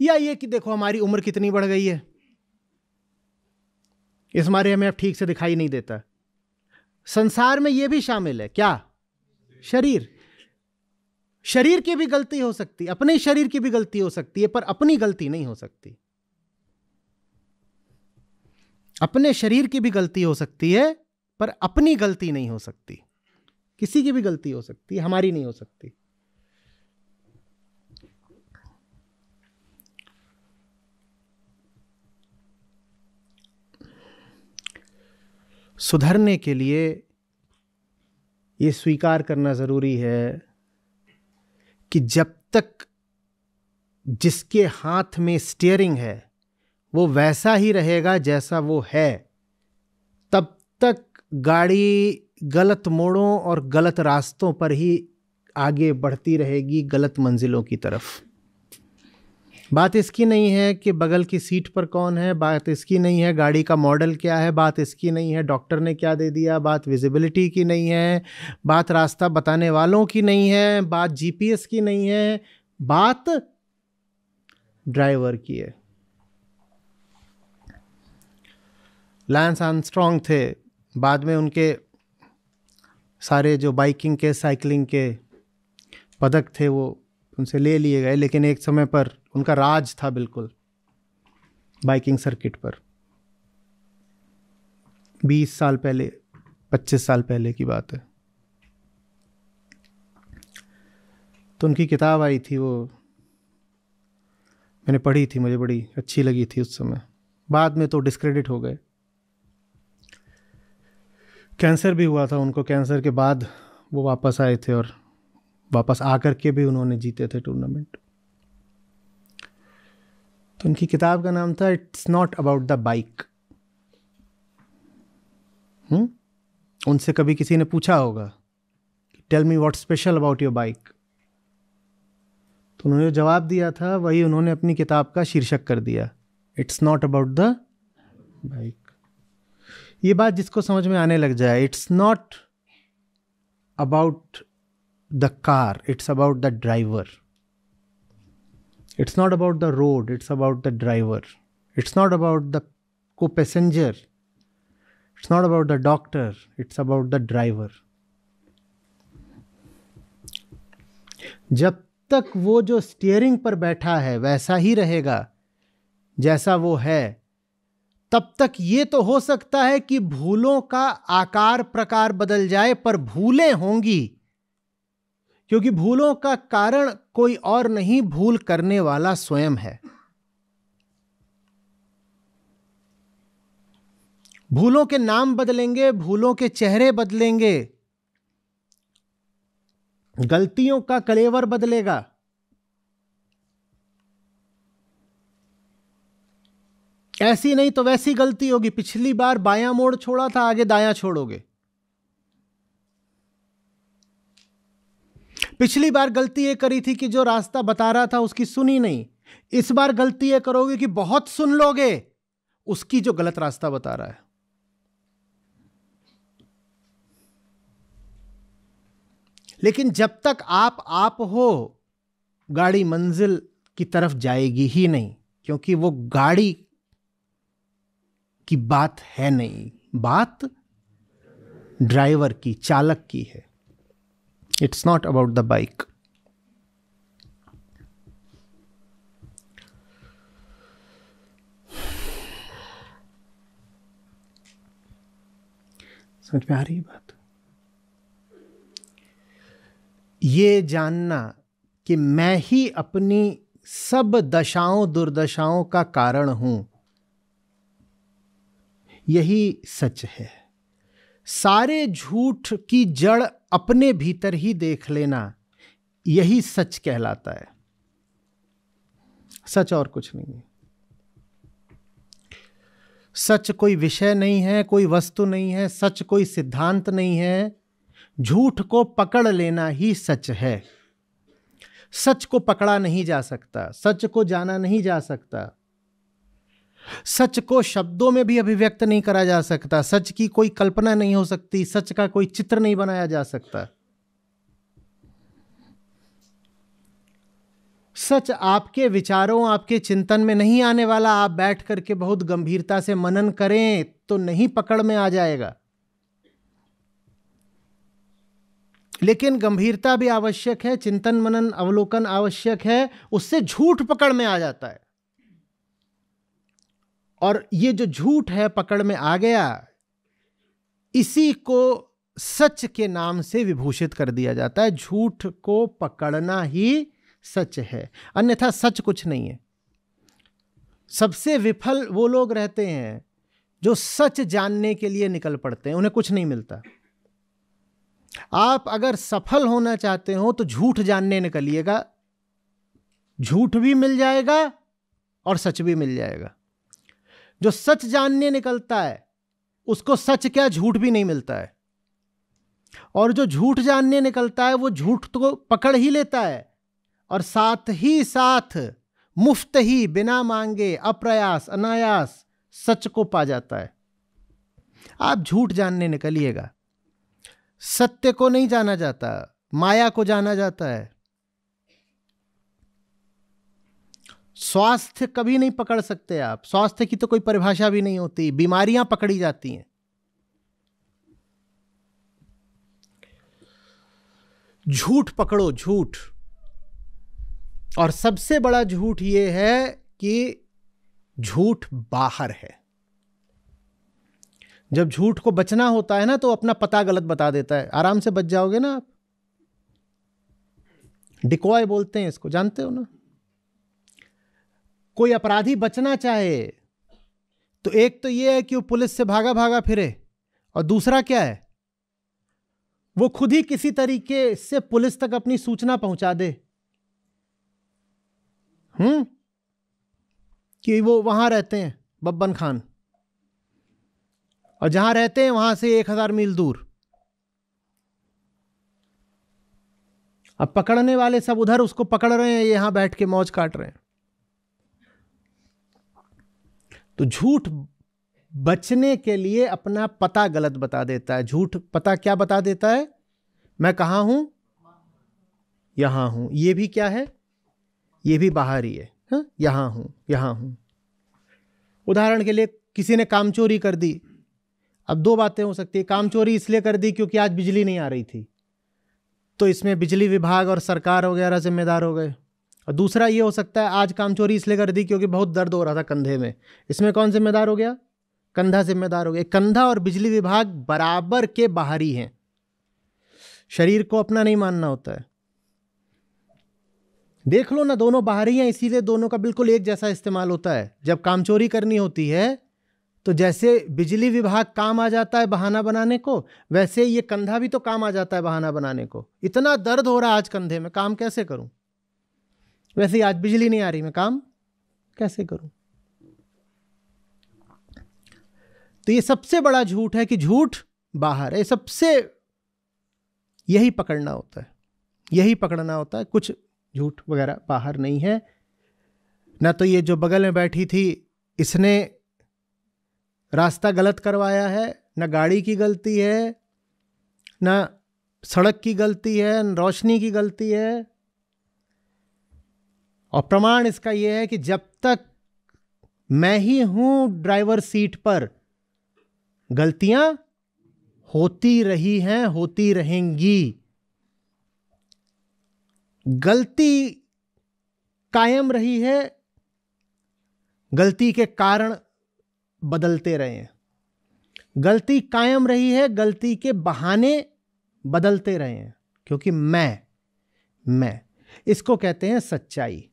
या ये कि देखो हमारी उम्र कितनी बढ़ गई है, इस मारे हमें अब ठीक से दिखाई नहीं देता। संसार में यह भी शामिल है क्या? शरीर। शरीर की भी गलती हो सकती, अपने शरीर की भी गलती हो सकती है, पर अपनी गलती नहीं हो सकती। अपने शरीर की भी गलती हो सकती है, पर अपनी गलती नहीं हो सकती। किसी की भी गलती हो सकती है, हमारी नहीं हो सकती। सुधरने के लिए यह स्वीकार करना जरूरी है कि जब तक जिसके हाथ में स्टीयरिंग है वो वैसा ही रहेगा जैसा वो है, तब तक गाड़ी गलत मोड़ों और गलत रास्तों पर ही आगे बढ़ती रहेगी, गलत मंजिलों की तरफ। बात इसकी नहीं है कि बगल की सीट पर कौन है, बात इसकी नहीं है गाड़ी का मॉडल क्या है, बात इसकी नहीं है डॉक्टर ने क्या दे दिया, बात विजिबिलिटी की नहीं है, बात रास्ता बताने वालों की नहीं है, बात जीपीएस की नहीं है, बात ड्राइवर की है। लैंस आर्मस्ट्रॉन्ग थे, बाद में उनके सारे जो बाइकिंग के साइकिलिंग के पदक थे वो उनसे ले लिए गए, लेकिन एक समय पर उनका राज था बिल्कुल बाइकिंग सर्किट पर। 20 साल पहले, 25 साल पहले की बात है। तो उनकी किताब आई थी, वो मैंने पढ़ी थी, मुझे बड़ी अच्छी लगी थी उस समय। बाद में तो डिस्क्रेडिट हो गए। कैंसर भी हुआ था उनको, कैंसर के बाद वो वापस आए थे और वापस आकर के भी उन्होंने जीते थे टूर्नामेंट। तो उनकी किताब का नाम था it's not about the bike. उनसे कभी किसी ने पूछा होगा tell me what special about your bike, तो उन्होंने जो जवाब दिया था वही उन्होंने अपनी किताब का शीर्षक कर दिया, it's not about the bike. ये बात जिसको समझ में आने लग जाए, it's not about the car, it's about the driver. It's not about the road, it's about the driver. It's not about the co-passenger, it's not about the doctor, it's about the driver. जब तक वो जो steering पर बैठा है वैसा ही रहेगा जैसा वो है, तब तक ये तो हो सकता है कि भूलों का आकार प्रकार बदल जाए, पर भूलें होंगी, क्योंकि भूलों का कारण कोई और नहीं, भूल करने वाला स्वयं है। भूलों के नाम बदलेंगे, भूलों के चेहरे बदलेंगे, गलतियों का कलेवर बदलेगा। ऐसी नहीं तो वैसी गलती होगी। पिछली बार बायां मोड़ छोड़ा था, आगे दायां छोड़ोगे। पिछली बार गलती ये करी थी कि जो रास्ता बता रहा था उसकी सुनी नहीं। इस बार गलती ये करोगे कि बहुत सुन लोगे उसकी जो गलत रास्ता बता रहा है। लेकिन जब तक आप हो, गाड़ी मंजिल की तरफ जाएगी ही नहीं, क्योंकि वो गाड़ी की बात है नहीं, बात ड्राइवर की, चालक की है। It's not about the bike. समझ में आ रही है बात? ये जानना कि मैं ही अपनी सब दशाओं दुर्दशाओं का कारण हूं, यही सच है। सारे झूठ की जड़ अपने भीतर ही देख लेना, यही सच कहलाता है। सच और कुछ नहीं है। सच कोई विषय नहीं है, कोई वस्तु नहीं है, सच कोई सिद्धांत नहीं है। झूठ को पकड़ लेना ही सच है। सच को पकड़ा नहीं जा सकता, सच को जाना नहीं जा सकता, सच को शब्दों में भी अभिव्यक्त नहीं करा जा सकता, सच की कोई कल्पना नहीं हो सकती, सच का कोई चित्र नहीं बनाया जा सकता। सच आपके विचारों, आपके चिंतन में नहीं आने वाला। आप बैठ करके बहुत गंभीरता से मनन करें तो नहीं पकड़ में आ जाएगा। लेकिन गंभीरता भी आवश्यक है, चिंतन मनन अवलोकन आवश्यक है, उससे झूठ पकड़ में आ जाता है। और ये जो झूठ है पकड़ में आ गया, इसी को सच के नाम से विभूषित कर दिया जाता है। झूठ को पकड़ना ही सच है, अन्यथा सच कुछ नहीं है। सबसे विफल वो लोग रहते हैं जो सच जानने के लिए निकल पड़ते हैं, उन्हें कुछ नहीं मिलता। आप अगर सफल होना चाहते हो तो झूठ जानने निकलिएगा, झूठ भी मिल जाएगा और सच भी मिल जाएगा। जो सच जानने निकलता है उसको सच क्या झूठ भी नहीं मिलता है, और जो झूठ जानने निकलता है वो झूठ को पकड़ ही लेता है और साथ ही साथ मुफ्त ही, बिना मांगे, अप्रयास, अनायास सच को पा जाता है। आप झूठ जानने निकलिएगा। सत्य को नहीं जाना जाता, माया को जाना जाता है। स्वास्थ्य कभी नहीं पकड़ सकते आप, स्वास्थ्य की तो कोई परिभाषा भी नहीं होती, बीमारियां पकड़ी जाती हैं। झूठ पकड़ो, झूठ। और सबसे बड़ा झूठ यह है कि झूठ बाहर है। जब झूठ को बचना होता है ना तो अपना पता गलत बता देता है, आराम से बच जाओगे ना आप। डिकॉय बोलते हैं इसको, जानते हो ना। कोई अपराधी बचना चाहे तो एक तो यह है कि वो पुलिस से भागा भागा फिरे, और दूसरा क्या है, वो खुद ही किसी तरीके से पुलिस तक अपनी सूचना पहुंचा दे कि वो वहां रहते हैं बब्बन खान, और जहां रहते हैं वहां से 1000 मील दूर। अब पकड़ने वाले सब उधर उसको पकड़ रहे हैं, यहां बैठ के मौज काट रहे हैं। तो झूठ बचने के लिए अपना पता गलत बता देता है। झूठ पता क्या बता देता है? मैं कहाँ हूं? यहां हूं। ये भी क्या है? ये भी बाहर ही है। हाँ? यहां हूं, यहां हूं। उदाहरण के लिए किसी ने कामचोरी कर दी। अब दो बातें हो सकती है। कामचोरी इसलिए कर दी क्योंकि आज बिजली नहीं आ रही थी, तो इसमें बिजली विभाग और सरकार वगैरह जिम्मेदार हो गए। और दूसरा ये हो सकता है आज कामचोरी इसलिए कर दी क्योंकि बहुत दर्द हो रहा था कंधे में। इसमें कौन जिम्मेदार हो गया? कंधा जिम्मेदार हो गया। कंधा और बिजली विभाग बराबर के बाहरी हैं। शरीर को अपना नहीं मानना होता है। देख लो ना, दोनों बाहरी हैं, इसीलिए दोनों का बिल्कुल एक जैसा इस्तेमाल होता है। जब कामचोरी करनी होती है तो जैसे बिजली विभाग काम आ जाता है बहाना बनाने को, वैसे ये कंधा भी तो काम आ जाता है बहाना बनाने को। इतना दर्द हो रहा है आज कंधे में, काम कैसे करूं? वैसे ही आज बिजली नहीं आ रही, मैं काम कैसे करूं? तो ये सबसे बड़ा झूठ है कि झूठ बाहर है। सबसे यही पकड़ना होता है, यही पकड़ना होता है। कुछ झूठ वगैरह बाहर नहीं है। ना तो ये जो बगल में बैठी थी इसने रास्ता गलत करवाया है, ना गाड़ी की गलती है, ना सड़क की गलती है, ना रोशनी की गलती है। और प्रमाण इसका यह है कि जब तक मैं ही हूं ड्राइवर सीट पर, गलतियां होती रही हैं, होती रहेंगी। गलती कायम रही है, गलती के कारण बदलते रहे हैं। गलती कायम रही है, गलती के बहाने बदलते रहे हैं। क्योंकि मैं इसको कहते हैं सच्चाई।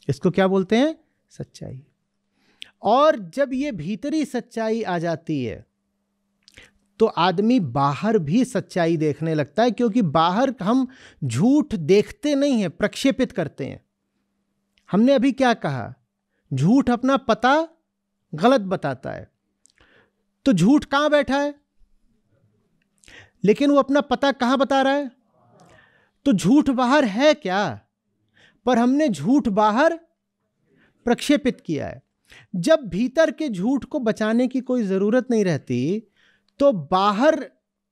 इसको क्या बोलते हैं? सच्चाई। और जब ये भीतरी सच्चाई आ जाती है तो आदमी बाहर भी सच्चाई देखने लगता है। क्योंकि बाहर हम झूठ देखते नहीं हैं, प्रक्षेपित करते हैं। हमने अभी क्या कहा? झूठ अपना पता गलत बताता है। तो झूठ कहां बैठा है? लेकिन वो अपना पता कहां बता रहा है? तो झूठ बाहर है क्या? पर हमने झूठ बाहर प्रक्षेपित किया है। जब भीतर के झूठ को बचाने की कोई जरूरत नहीं रहती तो बाहर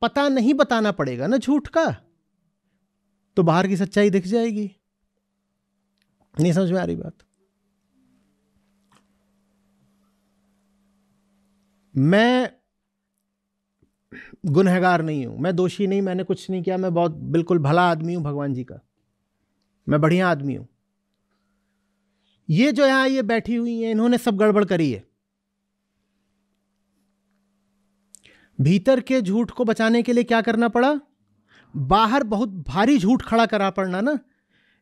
पता नहीं बताना पड़ेगा ना झूठ का, तो बाहर की सच्चाई दिख जाएगी। नहीं समझ में आ रही बात? मैं गुनहगार नहीं हूं, मैं दोषी नहीं, मैंने कुछ नहीं किया, मैं बहुत बिल्कुल भला आदमी हूं भगवान जी का, मैं बढ़िया आदमी हूं। ये जो यहां ये बैठी हुई है इन्होंने सब गड़बड़ करी है। भीतर के झूठ को बचाने के लिए क्या करना पड़ा? बाहर बहुत भारी झूठ खड़ा करा पड़ना ना।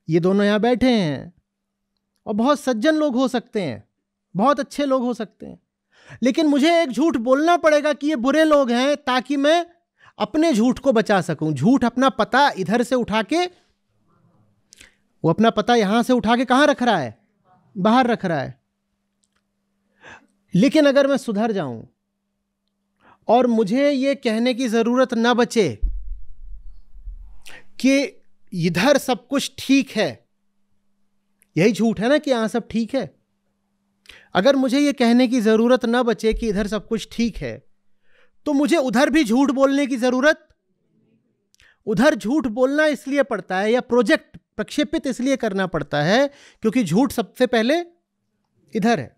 ये दोनों यहां बैठे हैं और बहुत सज्जन लोग हो सकते हैं, बहुत अच्छे लोग हो सकते हैं, लेकिन मुझे एक झूठ बोलना पड़ेगा कि ये बुरे लोग हैं ताकि मैं अपने झूठ को बचा सकूं। झूठ अपना पता इधर से उठा के, वो अपना पता यहां से उठा के कहां रख रहा है? बाहर रख रहा है। लेकिन अगर मैं सुधर जाऊं और मुझे ये कहने की जरूरत ना बचे कि इधर सब कुछ ठीक है, यही झूठ है ना कि यहां सब ठीक है। अगर मुझे ये कहने की जरूरत ना बचे कि इधर सब कुछ ठीक है, तो मुझे उधर भी झूठ बोलने की जरूरत। उधर झूठ बोलना इसलिए पड़ता है या प्रोजेक्ट प्रक्षेपित इसलिए करना पड़ता है क्योंकि झूठ सबसे पहले इधर है।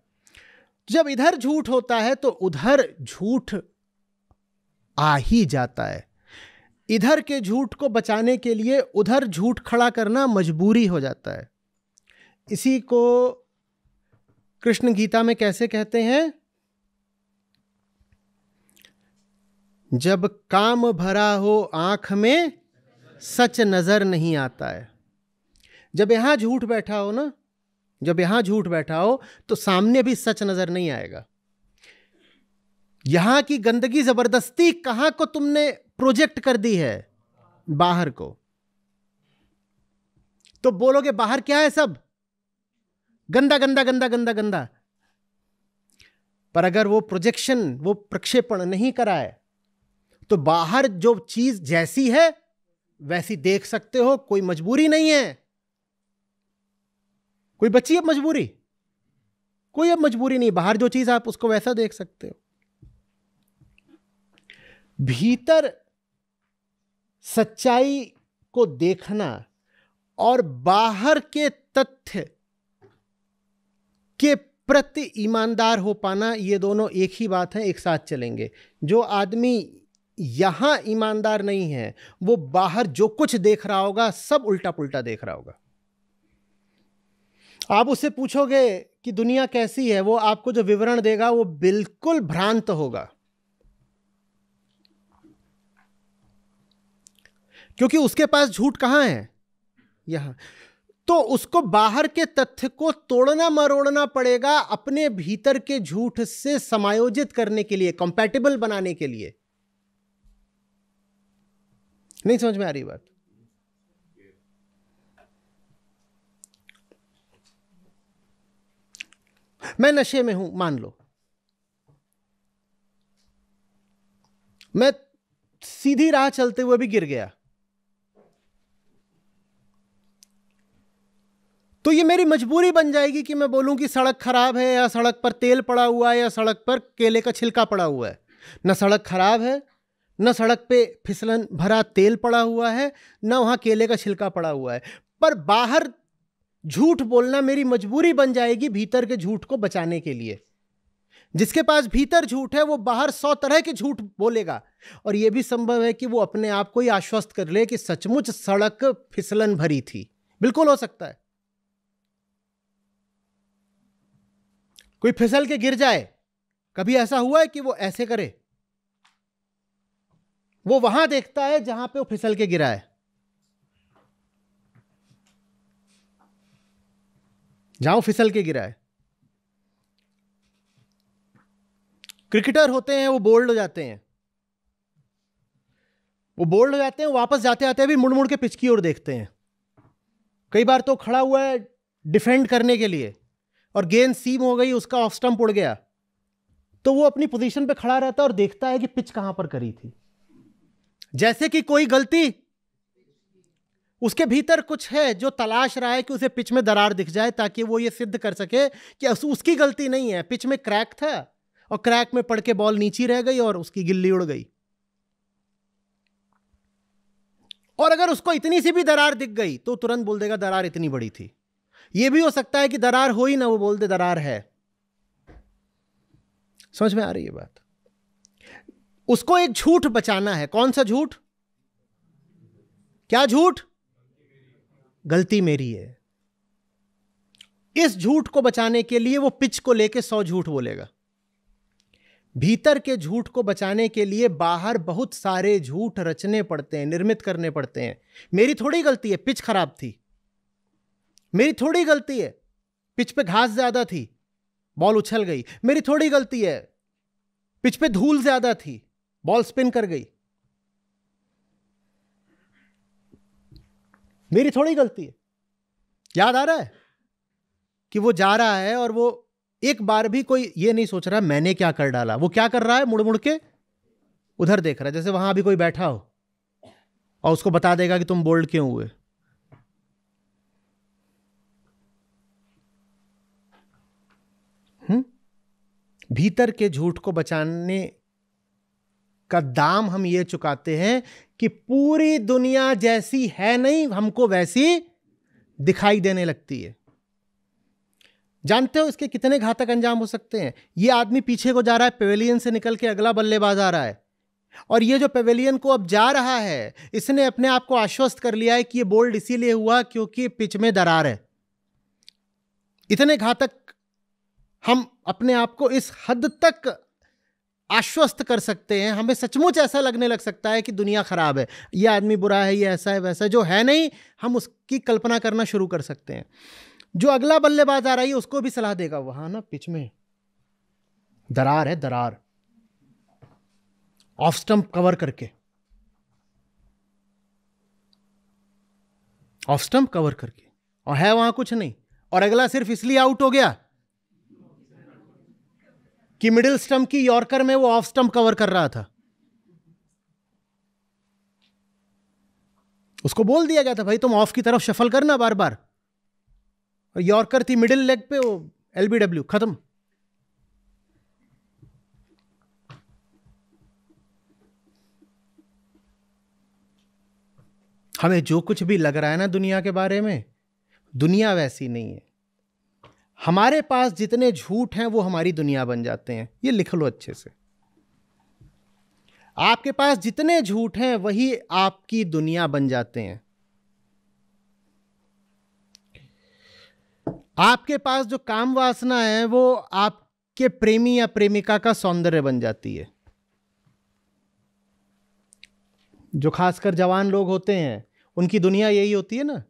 जब इधर झूठ होता है तो उधर झूठ आ ही जाता है। इधर के झूठ को बचाने के लिए उधर झूठ खड़ा करना मजबूरी हो जाता है। इसी को कृष्ण गीता में कैसे कहते हैं? जब काम भरा हो आंख में सच नजर नहीं आता है। जब यहां झूठ बैठा हो ना, जब यहां झूठ बैठा हो तो सामने भी सच नजर नहीं आएगा। यहां की गंदगी जबरदस्ती कहां को तुमने प्रोजेक्ट कर दी है? बाहर को। तो बोलोगे बाहर क्या है? सब गंदा गंदा गंदा गंदा गंदा। पर अगर वो प्रोजेक्शन, वो प्रक्षेपण नहीं करा है तो बाहर जो चीज जैसी है वैसी देख सकते हो। कोई मजबूरी नहीं है। कोई बची अब मजबूरी? कोई अब मजबूरी नहीं। बाहर जो चीज आप उसको वैसा देख सकते हो। भीतर सच्चाई को देखना और बाहर के तथ्य के प्रति ईमानदार हो पाना, ये दोनों एक ही बात है, एक साथ चलेंगे। जो आदमी यहां ईमानदार नहीं है, वो बाहर जो कुछ देख रहा होगा सब उल्टा पुल्टा देख रहा होगा। आप उससे पूछोगे कि दुनिया कैसी है, वो आपको जो विवरण देगा वो बिल्कुल भ्रांत होगा, क्योंकि उसके पास झूठ कहां है? यहां। तो उसको बाहर के तथ्य को तोड़ना मरोड़ना पड़ेगा अपने भीतर के झूठ से समायोजित करने के लिए, कंपैटिबल बनाने के लिए। नहीं समझ में आ रही बात? मैं नशे में हूं, मान लो, मैं सीधी राह चलते हुए भी गिर गया, तो ये मेरी मजबूरी बन जाएगी कि मैं बोलूं कि सड़क खराब है, या सड़क पर तेल पड़ा हुआ है, या सड़क पर केले का छिलका पड़ा हुआ है। न सड़क खराब है, न सड़क पे फिसलन भरा तेल पड़ा हुआ है, न वहां केले का छिलका पड़ा हुआ है। पर बाहर झूठ बोलना मेरी मजबूरी बन जाएगी भीतर के झूठ को बचाने के लिए। जिसके पास भीतर झूठ है वो बाहर 100 तरह के झूठ बोलेगा, और यह भी संभव है कि वो अपने आप को ही आश्वस्त कर ले कि सचमुच सड़क फिसलन भरी थी। बिल्कुल हो सकता है। कोई फिसल के गिर जाए, कभी ऐसा हुआ है कि वो ऐसे करे? वो वहां देखता है जहां पे वो फिसल के गिरा है, जहां वो फिसल के गिरा है। क्रिकेटर होते हैं, वो बोल्ड हो जाते हैं, वापस जाते आते भी मुड़ मुड़ के पिच की ओर देखते हैं। कई बार तो खड़ा हुआ है डिफेंड करने के लिए, और गेंद सीम हो गई, उसका ऑफ स्टंप उड़ गया, तो वो अपनी पोजीशन पे खड़ा रहता है और देखता है कि पिच कहां पर करी थी। जैसे कि कोई गलती उसके भीतर कुछ है जो तलाश रहा है कि उसे पिच में दरार दिख जाए, ताकि वो ये सिद्ध कर सके कि उसकी गलती नहीं है, पिच में क्रैक था और क्रैक में पड़ के बॉल नीचे रह गई और उसकी गिल्ली उड़ गई। और अगर उसको इतनी सी भी दरार दिख गई तो तुरंत बोल देगा दरार इतनी बड़ी थी। यह भी हो सकता है कि दरार हो ही ना, वो बोल दे दरार है। समझ में आ रही है बात? उसको एक झूठ बचाना है। कौन सा झूठ? क्या झूठ? गलती मेरी है। इस झूठ को बचाने के लिए वो पिच को लेके 100 झूठ बोलेगा। भीतर के झूठ को बचाने के लिए बाहर बहुत सारे झूठ रचने पड़ते हैं, निर्मित करने पड़ते हैं। मेरी थोड़ी गलती है, पिच खराब थी। मेरी थोड़ी गलती है, पिच पे घास ज्यादा थी, बॉल उछल गई। मेरी थोड़ी गलती है, पिच पे धूल ज्यादा थी, बॉल स्पिन कर गई। मेरी थोड़ी गलती है। याद आ रहा है कि वो जा रहा है और वो एक बार भी कोई ये नहीं सोच रहा मैंने क्या कर डाला। वो क्या कर रहा है? मुड़ मुड़ के उधर देख रहा है, जैसे वहां भी कोई बैठा हो और उसको बता देगा कि तुम बोल्ड क्यों हुए। भीतर के झूठ को बचाने का दाम हम ये चुकाते हैं कि पूरी दुनिया जैसी है नहीं, हमको वैसी दिखाई देने लगती है। जानते हो इसके कितने घातक अंजाम हो सकते हैं? ये आदमी पीछे को जा रहा है, पेवेलियन से निकल के अगला बल्लेबाज आ रहा है, और ये जो पेवेलियन को अब जा रहा है, इसने अपने आप को आश्वस्त कर लिया है कि ये बोल्ड इसीलिए हुआ क्योंकि पिच में दरार है। इतने घातक हम अपने आप को इस हद तक आश्वस्त कर सकते हैं, हमें सचमुच ऐसा लगने लग सकता है कि दुनिया खराब है, ये आदमी बुरा है, ये ऐसा है वैसा है, जो है नहीं हम उसकी कल्पना करना शुरू कर सकते हैं। जो अगला बल्लेबाज आ रही है उसको भी सलाह देगा, वहां ना पिच में दरार है, दरार, ऑफ स्टंप कवर करके, ऑफ स्टंप कवर करके, और है वहां कुछ नहीं, और अगला सिर्फ इसलिए आउट हो गया कि मिडिल स्टंप की यॉर्कर में वो ऑफ स्टंप कवर कर रहा था। उसको बोल दिया गया था भाई तुम ऑफ की तरफ शफल करना बार बार, और यॉर्कर थी मिडिल लेग पे, वो एलबीडब्ल्यू, खत्म। हमें जो कुछ भी लग रहा है ना दुनिया के बारे में, दुनिया वैसी नहीं है। हमारे पास जितने झूठ हैं वो हमारी दुनिया बन जाते हैं। ये लिख लो अच्छे से। आपके पास जितने झूठ हैं वही आपकी दुनिया बन जाते हैं। आपके पास जो काम वासना है वो आपके प्रेमी या प्रेमिका का सौंदर्य बन जाती है। जो खासकर जवान लोग होते हैं उनकी दुनिया यही होती है ना,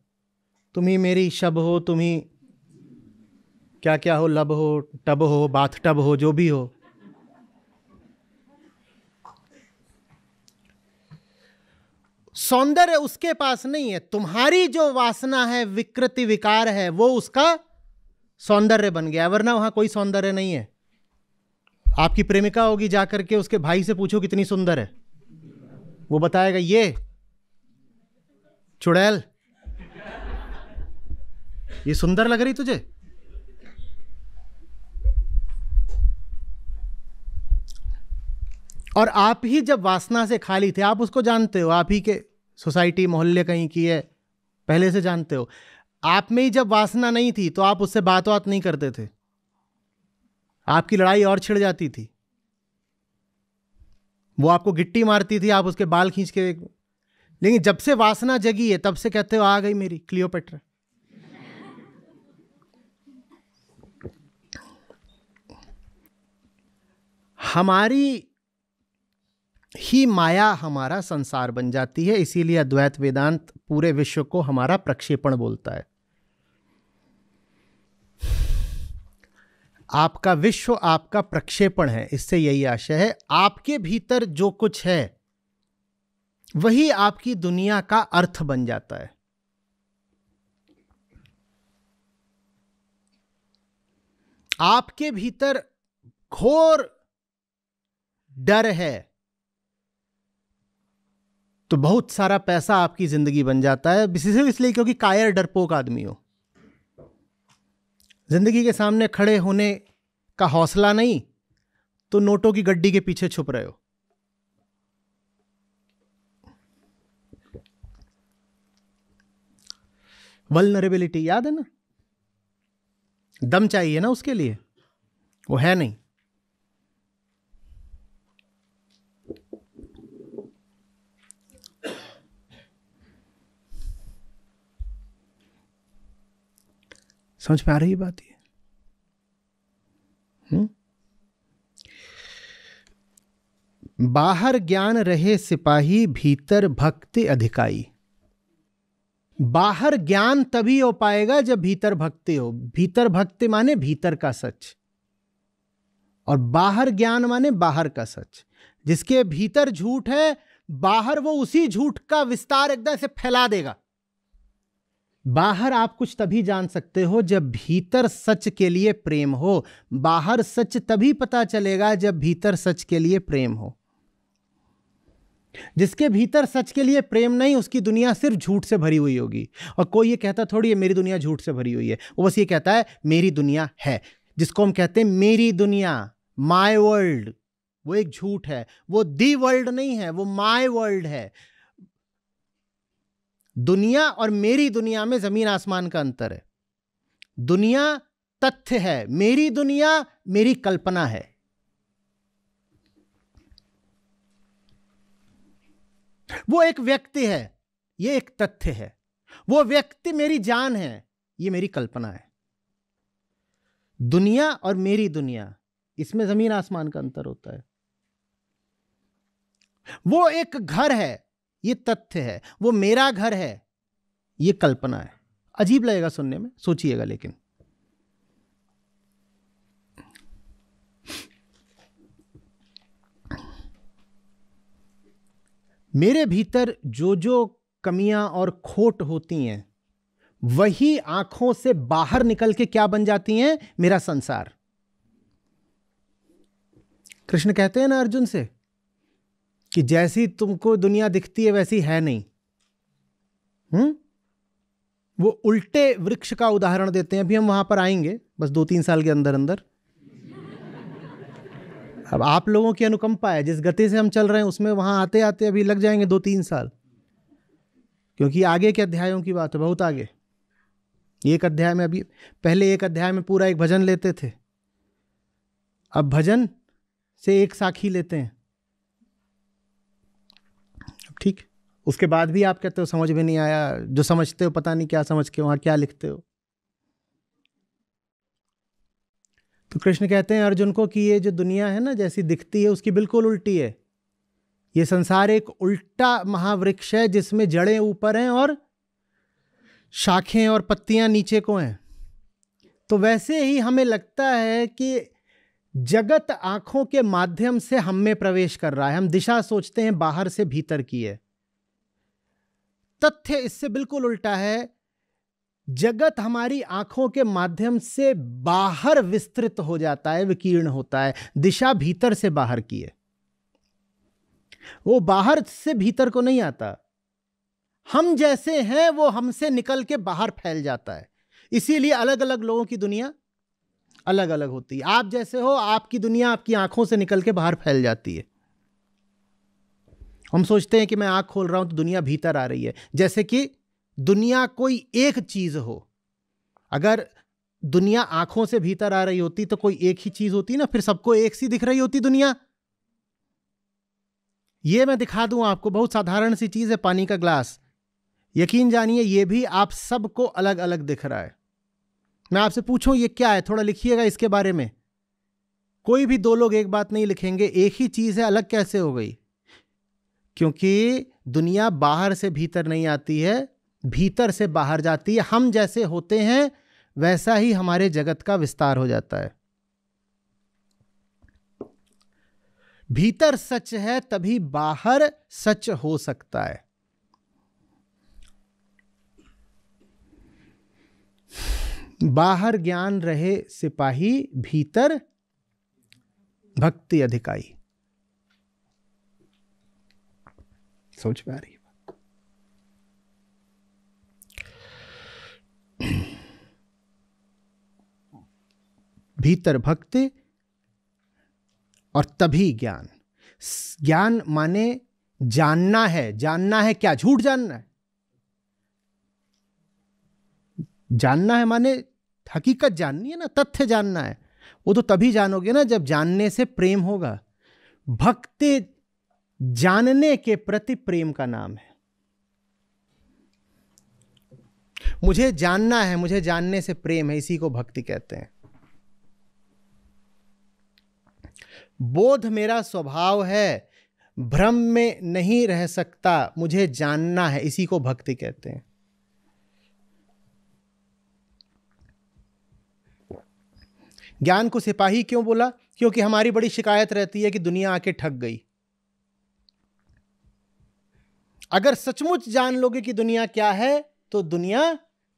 तुम ही मेरी शब हो, तुम ही क्या क्या हो, लब हो, टब हो, बाथ टब हो, जो भी हो। सौंदर्य उसके पास नहीं है। तुम्हारी जो वासना है, विकृति विकार है, वो उसका सौंदर्य बन गया, वरना वहां कोई सौंदर्य नहीं है। आपकी प्रेमिका होगी, जाकर के उसके भाई से पूछो कितनी सुंदर है, वो बताएगा ये चुड़ैल, ये सुंदर लग रही तुझे। और आप ही जब वासना से खाली थे, आप उसको जानते हो, आप ही के सोसाइटी मोहल्ले कहीं की है, पहले से जानते हो। आप में ही जब वासना नहीं थी तो आप उससे बात नहीं करते थे, आपकी लड़ाई और छिड़ जाती थी। वो आपको गिट्टी मारती थी, आप उसके बाल खींच के। लेकिन जब से वासना जगी है तब से कहते हो आ गई मेरी क्लियोपेट्रा। हमारी ही माया हमारा संसार बन जाती है। इसीलिए अद्वैत वेदांत पूरे विश्व को हमारा प्रक्षेपण बोलता है। आपका विश्व आपका प्रक्षेपण है। इससे यही आशय है, आपके भीतर जो कुछ है वही आपकी दुनिया का अर्थ बन जाता है। आपके भीतर घोर डर है तो बहुत सारा पैसा आपकी जिंदगी बन जाता है, सिर्फ इसलिए क्योंकि कायर डरपोक आदमी हो। जिंदगी के सामने खड़े होने का हौसला नहीं तो नोटों की गड्डी के पीछे छुप रहे हो। वल्नरेबिलिटी याद है ना, दम चाहिए ना उसके लिए, वो है नहीं। समझ में आ रही बात ये? बाहर ज्ञान रहे सिपाही, भीतर भक्ति अधिकाई। बाहर ज्ञान तभी हो पाएगा जब भीतर भक्ति हो। भीतर भक्ति माने भीतर का सच, और बाहर ज्ञान माने बाहर का सच। जिसके भीतर झूठ है, बाहर वो उसी झूठ का विस्तार एकदम से फैला देगा। बाहर आप कुछ तभी जान सकते हो जब भीतर सच के लिए प्रेम हो। बाहर सच तभी पता चलेगा जब भीतर सच के लिए प्रेम हो। जिसके भीतर सच के लिए प्रेम नहीं, उसकी दुनिया सिर्फ झूठ से भरी हुई होगी। और कोई ये कहता थोड़ी है मेरी दुनिया झूठ से भरी हुई है, वो बस ये कहता है मेरी दुनिया है। जिसको हम कहते हैं मेरी दुनिया, माय वर्ल्ड, वो एक झूठ है। वो दी वर्ल्ड नहीं है, वो माय वर्ल्ड है। दुनिया और मेरी दुनिया में जमीन आसमान का अंतर है। दुनिया तथ्य है, मेरी दुनिया मेरी कल्पना है। वो एक व्यक्ति है, ये एक तथ्य है। वो व्यक्ति मेरी जान है, ये मेरी कल्पना है। दुनिया और मेरी दुनिया, इसमें जमीन आसमान का अंतर होता है। वो एक घर है, ये तथ्य है। वो मेरा घर है, ये कल्पना है। अजीब लगेगा सुनने में, सोचिएगा। लेकिन मेरे भीतर जो जो कमियां और खोट होती हैं, वही आंखों से बाहर निकल के क्या बन जाती हैं? मेरा संसार। कृष्ण कहते हैं ना अर्जुन से कि जैसी तुमको दुनिया दिखती है वैसी है नहीं। वो उल्टे वृक्ष का उदाहरण देते हैं। अभी हम वहां पर आएंगे, बस 2-3 साल के अंदर अंदर। अब आप लोगों की अनुकंपा है, जिस गति से हम चल रहे हैं उसमें वहां आते आते अभी लग जाएंगे 2-3 साल। क्योंकि आगे के अध्यायों की बात है, बहुत आगे। एक अध्याय में, अभी पहले एक अध्याय में पूरा एक भजन लेते थे, अब भजन से एक साखी लेते हैं। ठीक, उसके बाद भी आप कहते हो समझ में नहीं आया, जो समझते हो पता नहीं क्या समझ के वहां क्या लिखते हो। तो कृष्ण कहते हैं अर्जुन को कि ये जो दुनिया है ना, जैसी दिखती है उसकी बिल्कुल उल्टी है। ये संसार एक उल्टा महावृक्ष है जिसमें जड़ें ऊपर हैं और शाखें और पत्तियां नीचे को हैं। तो वैसे ही हमें लगता है कि जगत आंखों के माध्यम से हम में प्रवेश कर रहा है। हम दिशा सोचते हैं बाहर से भीतर की है। तथ्य इससे बिल्कुल उल्टा है। जगत हमारी आंखों के माध्यम से बाहर विस्तृत हो जाता है, विकीर्ण होता है। दिशा भीतर से बाहर की है, वो बाहर से भीतर को नहीं आता। हम जैसे हैं वो हमसे निकल के बाहर फैल जाता है। इसीलिए अलग अलग लोगों की दुनिया अलग अलग होती है। आप जैसे हो, आपकी दुनिया आपकी आंखों से निकल के बाहर फैल जाती है। हम सोचते हैं कि मैं आंख खोल रहा हूं तो दुनिया भीतर आ रही है, जैसे कि दुनिया कोई एक चीज हो। अगर दुनिया आंखों से भीतर आ रही होती तो कोई एक ही चीज होती ना, फिर सबको एक सी दिख रही होती दुनिया। ये मैं दिखा दूं आपको, बहुत साधारण सी चीज है, पानी का ग्लास। यकीन जानिए ये भी आप सबको अलग अलग दिख रहा है। मैं आपसे पूछूं ये क्या है, थोड़ा लिखिएगा इसके बारे में। कोई भी दो लोग एक बात नहीं लिखेंगे, एक ही चीज है, अलग कैसे हो गई? क्योंकि दुनिया बाहर से भीतर नहीं आती है, भीतर से बाहर जाती है। हम जैसे होते हैं वैसा ही हमारे जगत का विस्तार हो जाता है। भीतर सच है तभी बाहर सच हो सकता है। बाहर ज्ञान रहे सिपाही, भीतर भक्ति अधिकाई। सोच में आ रही है? भीतर भक्ति और तभी ज्ञान। ज्ञान माने जानना है। जानना है क्या? झूठ जानना है। जानना है माने हकीकत जाननी है ना, तथ्य जानना है। वो तो तभी जानोगे ना जब जानने से प्रेम होगा। भक्ति जानने के प्रति प्रेम का नाम है। मुझे जानना है, मुझे जानने से प्रेम है, इसी को भक्ति कहते हैं। बोध मेरा स्वभाव है, भ्रम में नहीं रह सकता, मुझे जानना है, इसी को भक्ति कहते हैं। ज्ञान को सिपाही क्यों बोला? क्योंकि हमारी बड़ी शिकायत रहती है कि दुनिया आके ठग गई। अगर सचमुच जान लोगे कि दुनिया क्या है तो दुनिया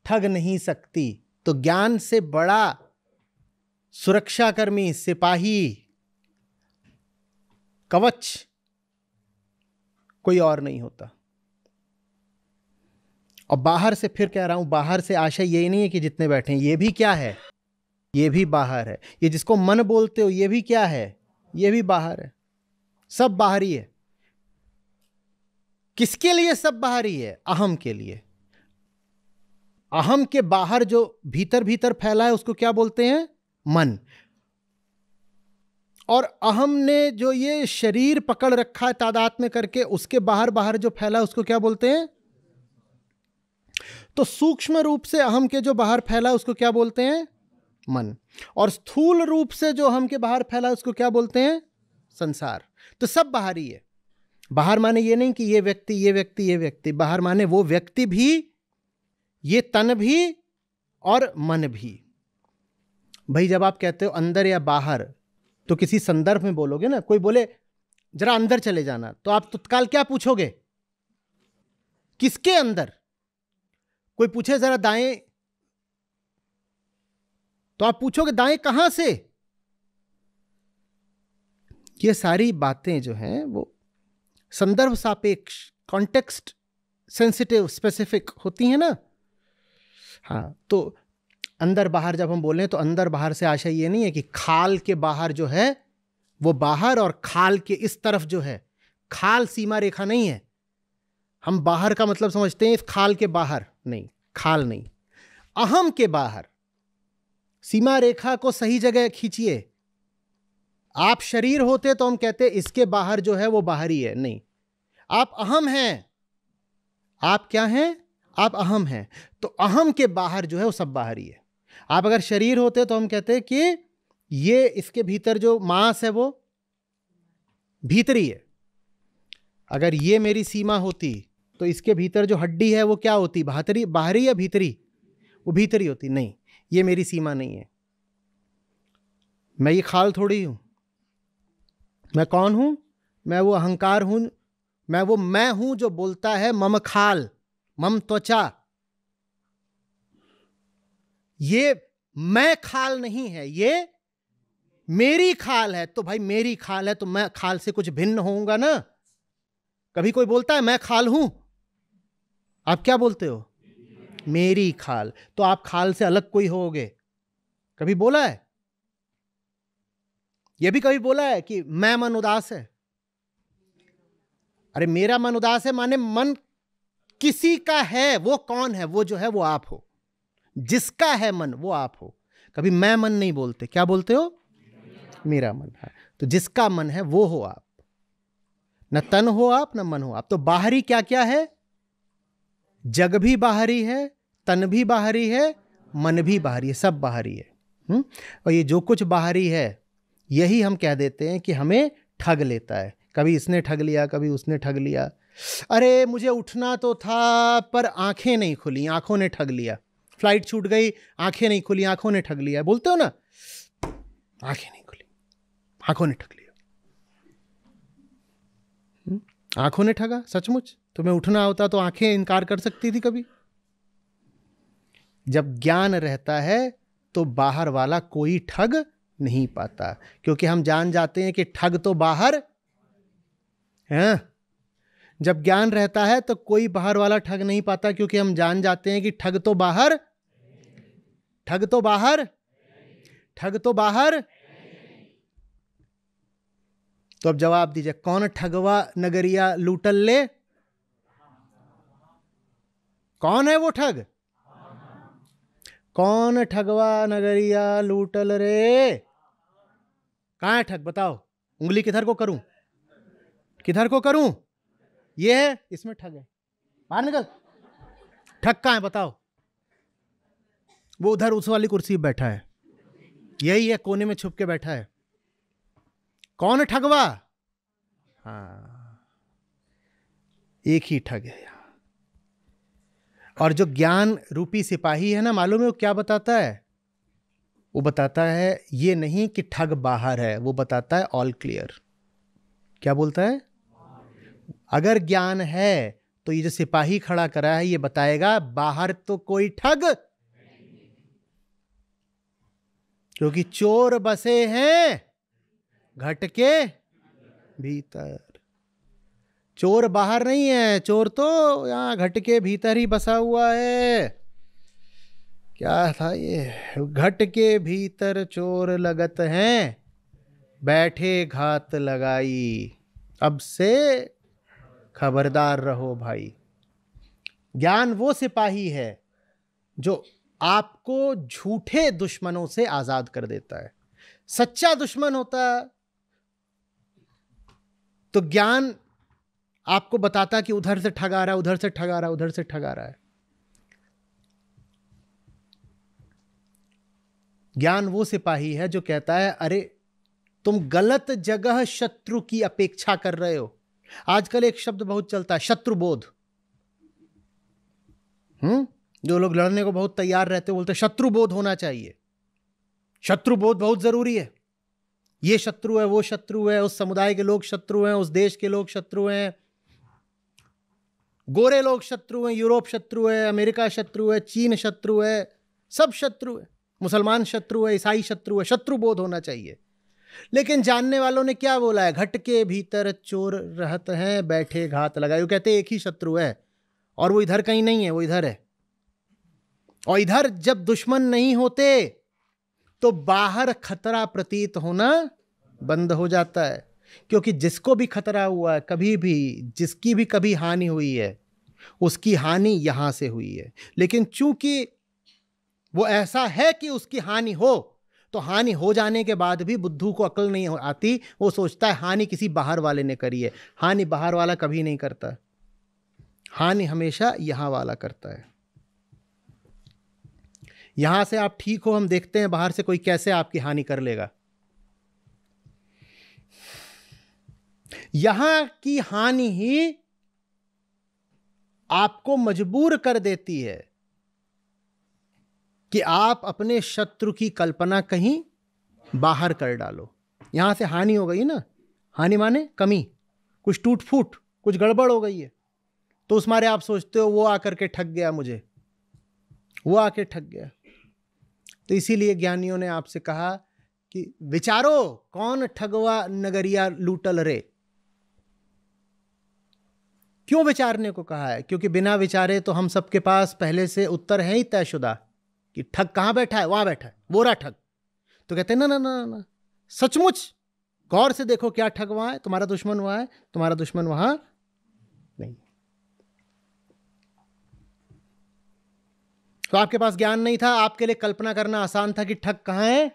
ठग नहीं सकती। तो ज्ञान से बड़ा सुरक्षाकर्मी, सिपाही, कवच कोई और नहीं होता। और बाहर से, फिर कह रहा हूं, बाहर से आशय यही नहीं है कि जितने बैठे हैं ये भी क्या है, ये भी बाहर है। ये जिसको मन बोलते हो ये भी क्या है, ये भी बाहर है। सब बाहरी है। किसके लिए सब बाहरी है? अहम के लिए। अहम के बाहर जो भीतर भीतर फैला है उसको क्या बोलते हैं? मन। और अहम ने जो ये शरीर पकड़ रखा है तादाद में करके, उसके बाहर बाहर जो फैला है उसको क्या बोलते हैं? तो सूक्ष्म रूप से अहम के जो बाहर फैला है उसको क्या बोलते हैं? मन। और स्थूल रूप से जो अहम के बाहर फैला है उसको क्या बोलते हैं? संसार। तो सब बाहरी है। बाहर माने ये नहीं कि ये व्यक्ति, ये व्यक्ति, ये व्यक्ति। बाहर माने वो व्यक्ति भी, ये तन भी और मन भी। भाई जब आप कहते हो अंदर या बाहर तो किसी संदर्भ में बोलोगे ना। कोई बोले जरा अंदर चले जाना तो आप तत्काल क्या पूछोगे? किसके अंदर? कोई पूछे जरा दाएं तो आप पूछोगे दाएं कहां से? ये सारी बातें जो हैं वो संदर्भ सापेक्ष, कॉन्टेक्स्ट सेंसिटिव, स्पेसिफिक होती हैं ना। हाँ, तो अंदर बाहर जब हम बोलें तो अंदर बाहर से आशय ये नहीं है कि खाल के बाहर जो है वो बाहर और खाल के इस तरफ जो है, खाल सीमा रेखा नहीं है। हम बाहर का मतलब समझते हैं इस खाल के बाहर, नहीं, खाल नहीं, अहम के बाहर। सीमा रेखा को सही जगह खींचिए। आप शरीर होते तो हम कहते इसके बाहर जो है वो बाहरी है, नहीं, आप अहम हैं। आप क्या हैं? आप अहम हैं। तो अहम के बाहर जो है वो सब बाहरी है। आप अगर शरीर होते तो हम कहते कि ये इसके भीतर जो मांस है वो भीतरी है। अगर ये मेरी सीमा होती तो इसके भीतर जो हड्डी है वो क्या होती? बाहरी या भीतरी? वो भीतरी होती। नहीं, ये मेरी सीमा नहीं है। मैं ये खाल थोड़ी हूं। मैं कौन हूं? मैं वो अहंकार हूं। मैं हूं जो बोलता है मम खाल, मम त्वचा। ये मैं खाल नहीं है, ये मेरी खाल है। तो भाई मेरी खाल है तो मैं खाल से कुछ भिन्न होऊंगा ना। कभी कोई बोलता है मैं खाल हूं? आप क्या बोलते हो? मेरी खाल। तो आप खाल से अलग कोई होगे? कभी बोला है? यह भी कभी बोला है कि मैं मन उदास है? अरे मेरा मन उदास है माने मन किसी का है। वो कौन है? वो जो है वो आप हो। जिसका है मन वो आप हो। कभी मैं मन नहीं बोलते। क्या बोलते हो? मेरा मन है। तो जिसका मन है वो हो आप। न तन हो आप, न मन हो आप। तो बाहरी क्या क्या है? जग भी बाहरी है, तन भी बाहरी है, मन भी बाहरी है, सब बाहरी है। और ये जो कुछ बाहरी है यही हम कह देते हैं कि हमें ठग लेता है। कभी इसने ठग लिया, कभी उसने ठग लिया। अरे मुझे उठना तो था पर आंखें नहीं खुली, आंखों ने ठग लिया। फ्लाइट छूट गई, आंखें नहीं खुली, आंखों ने ठग लिया। बोलते हो ना, आंखें नहीं खुली, आंखों ने ठग लिया। आंखों ने ठगा। सचमुच तुम्हें उठना होता तो आंखें इनकार कर सकती थी कभी? जब ज्ञान रहता है तो बाहर वाला कोई ठग नहीं पाता, क्योंकि हम जान जाते हैं कि ठग तो बाहर है। जब ज्ञान रहता है तो कोई बाहर वाला ठग नहीं पाता, क्योंकि हम जान जाते हैं कि ठग तो बाहर, ठग तो बाहर, ठग तो बाहर। तो अब जवाब दीजिए, कौन ठगवा नगरिया लूटल ले? कौन है वो ठग? कौन ठगवा नगरिया लूटल रे? कहां है ठग? बताओ। उंगली किधर को करूं? किधर को करूं? ये है, इसमें ठग है। बाहर निकल। ठग कहां है बताओ? वो उधर उस वाली कुर्सी पर बैठा है। यही है, कोने में छुप के बैठा है। कौन ठगवा? हाँ, एक ही ठग है। और जो ज्ञान रूपी सिपाही है ना, मालूम है वो क्या बताता है? वो बताता है ये नहीं कि ठग बाहर है, वो बताता है ऑल क्लियर। क्या बोलता है? अगर ज्ञान है तो ये जो सिपाही खड़ा करा है ये बताएगा बाहर तो कोई ठग, क्योंकि चोर बसे हैं घट के भीतर। चोर बाहर नहीं है, चोर तो यहां घट के भीतर ही बसा हुआ है। क्या था ये? घट के भीतर चोर लगत हैं, बैठे घात लगाई। अब से खबरदार रहो भाई। ज्ञान वो सिपाही है जो आपको झूठे दुश्मनों से आजाद कर देता है। सच्चा दुश्मन होता तो ज्ञान आपको बताता कि उधर से ठग आ रहा है, उधर से ठग आ रहा है, उधर से ठग आ रहा है। ज्ञान वो सिपाही है जो कहता है अरे तुम गलत जगह शत्रु की अपेक्षा कर रहे हो। आजकल एक शब्द बहुत चलता है, शत्रुबोध। जो लोग लड़ने को बहुत तैयार रहते बोलते शत्रुबोध होना चाहिए। शत्रुबोध बहुत जरूरी है। ये शत्रु है, वो शत्रु है, उस समुदाय के लोग शत्रु हैं, उस देश के लोग शत्रु हैं, गोरे लोग शत्रु हैं, यूरोप शत्रु है, अमेरिका शत्रु है, चीन शत्रु है, सब शत्रु है, मुसलमान शत्रु है, ईसाई शत्रु है। शत्रुबोध होना चाहिए। लेकिन जानने वालों ने क्या बोला है? घट के भीतर चोर रहते हैं, बैठे घात लगाए। वो कहते एक ही शत्रु है और वो इधर कहीं नहीं है, वो इधर है। और इधर जब दुश्मन नहीं होते तो बाहर खतरा प्रतीत होना बंद हो जाता है, क्योंकि जिसको भी खतरा हुआ है, कभी भी जिसकी भी कभी हानि हुई है, उसकी हानि यहां से हुई है। लेकिन चूंकि वो ऐसा है कि उसकी हानि हो, तो हानि हो जाने के बाद भी बुद्धू को अकल नहीं आती, वो सोचता है हानि किसी बाहर वाले ने करी है। हानि बाहर वाला कभी नहीं करता, हानि हमेशा यहां वाला करता है। यहां से आप ठीक हो, हम देखते हैं बाहर से कोई कैसे आपकी हानि कर लेगा। यहां की हानि ही आपको मजबूर कर देती है कि आप अपने शत्रु की कल्पना कहीं बाहर कर डालो। यहां से हानि हो गई ना, हानि माने कमी, कुछ टूट फूट, कुछ गड़बड़ हो गई है, तो उस मारे आप सोचते हो वो आकर के ठग गया मुझे, वो आके ठग गया। तो इसीलिए ज्ञानियों ने आपसे कहा कि विचारो कौन ठगवा नगरिया लूटल रे। क्यों विचारने को कहा है? क्योंकि बिना विचारे तो हम सबके पास पहले से उत्तर है ही तयशुदा कि ठग कहां बैठा है, वहां बैठा है, वो रहा ठग। तो कहते हैं ना ना ना ना, सचमुच गौर से देखो क्या ठग वहां है, तुम्हारा दुश्मन वहां है, तुम्हारा दुश्मन वहां नहीं। तो आपके पास ज्ञान नहीं था, आपके लिए कल्पना करना आसान था कि ठग कहां है।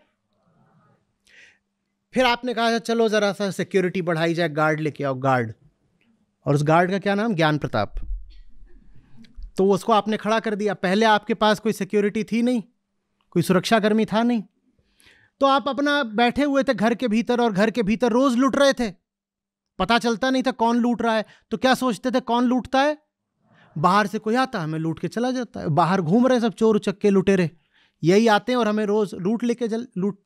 फिर आपने कहा चलो जरा सा सिक्योरिटी बढ़ाई जाए, गार्ड लेके आओ, गार्ड। और उस गार्ड का क्या नाम? ज्ञान प्रताप। तो उसको आपने खड़ा कर दिया। पहले आपके पास कोई सिक्योरिटी थी नहीं, कोई सुरक्षाकर्मी था नहीं, तो आप अपना बैठे हुए थे घर के भीतर, और घर के भीतर रोज लूट रहे थे। पता चलता नहीं था कौन लूट रहा है, तो क्या सोचते थे कौन लूटता है? बाहर से कोई आता है, हमें लूट के चला जाता है। बाहर घूम रहे सब चोर उचक्के लुटेरे, यही आते हैं और हमें रोज लूट लेके लूट।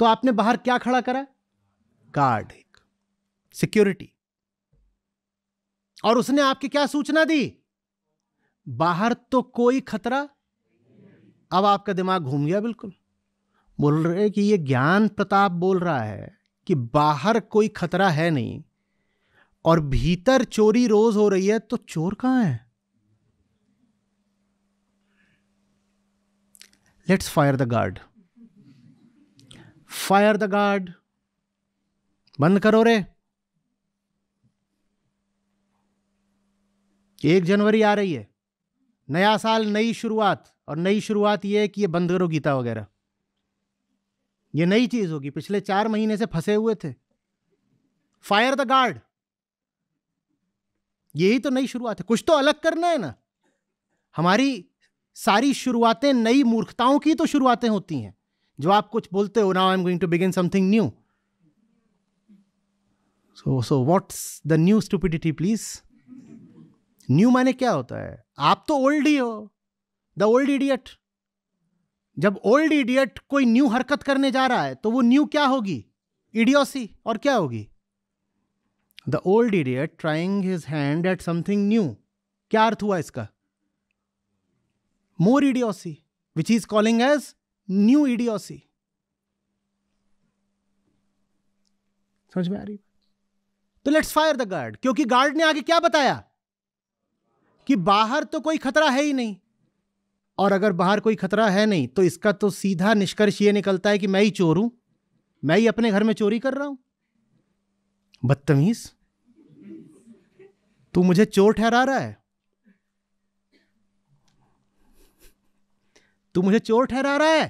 तो आपने बाहर क्या खड़ा करा? गार्ड, एक सिक्योरिटी। और उसने आपकी क्या सूचना दी? बाहर तो कोई खतरा। अब आपका दिमाग घूम गया बिल्कुल। बोल रहे कि ये ज्ञान प्रताप बोल रहा है कि बाहर कोई खतरा है नहीं, और भीतर चोरी रोज हो रही है, तो चोर कहां है? Let's fire the guard, fire the guard. बंद करो रे। 1 जनवरी आ रही है, नया साल, नई शुरुआत। और नई शुरुआत यह है कि ये बंद करो गीता वगैरह, ये नई चीज होगी। पिछले 4 महीने से फंसे हुए थे। फायर द गार्ड, यही तो नई शुरुआत है। कुछ तो अलग करना है ना। हमारी सारी शुरुआतें नई मूर्खताओं की तो शुरुआतें होती हैं, जो आप कुछ बोलते हो, now I am going to begin something new. So what's the new stupidity please? New माने क्या होता है? आप तो ओल्ड ही हो, द ओल्ड इडियट। जब ओल्ड इडियट कोई न्यू हरकत करने जा रहा है, तो वो न्यू क्या होगी? इडियोसी। और क्या होगी? The old idiot trying his hand at something new. क्या अर्थ हुआ इसका? More idiocy, which is calling as new idiocy. समझ में आ रही? तो लेट्स फायर द गार्ड, क्योंकि गार्ड ने आगे क्या बताया कि बाहर तो कोई खतरा है ही नहीं। और अगर बाहर कोई खतरा है नहीं, तो इसका तो सीधा निष्कर्ष ये निकलता है कि मैं ही चोर हूं, मैं ही अपने घर में चोरी कर रहा हूं। बदतमीज, तू मुझे चोर ठहरा रहा है, तू मुझे चोर ठहरा रहा है।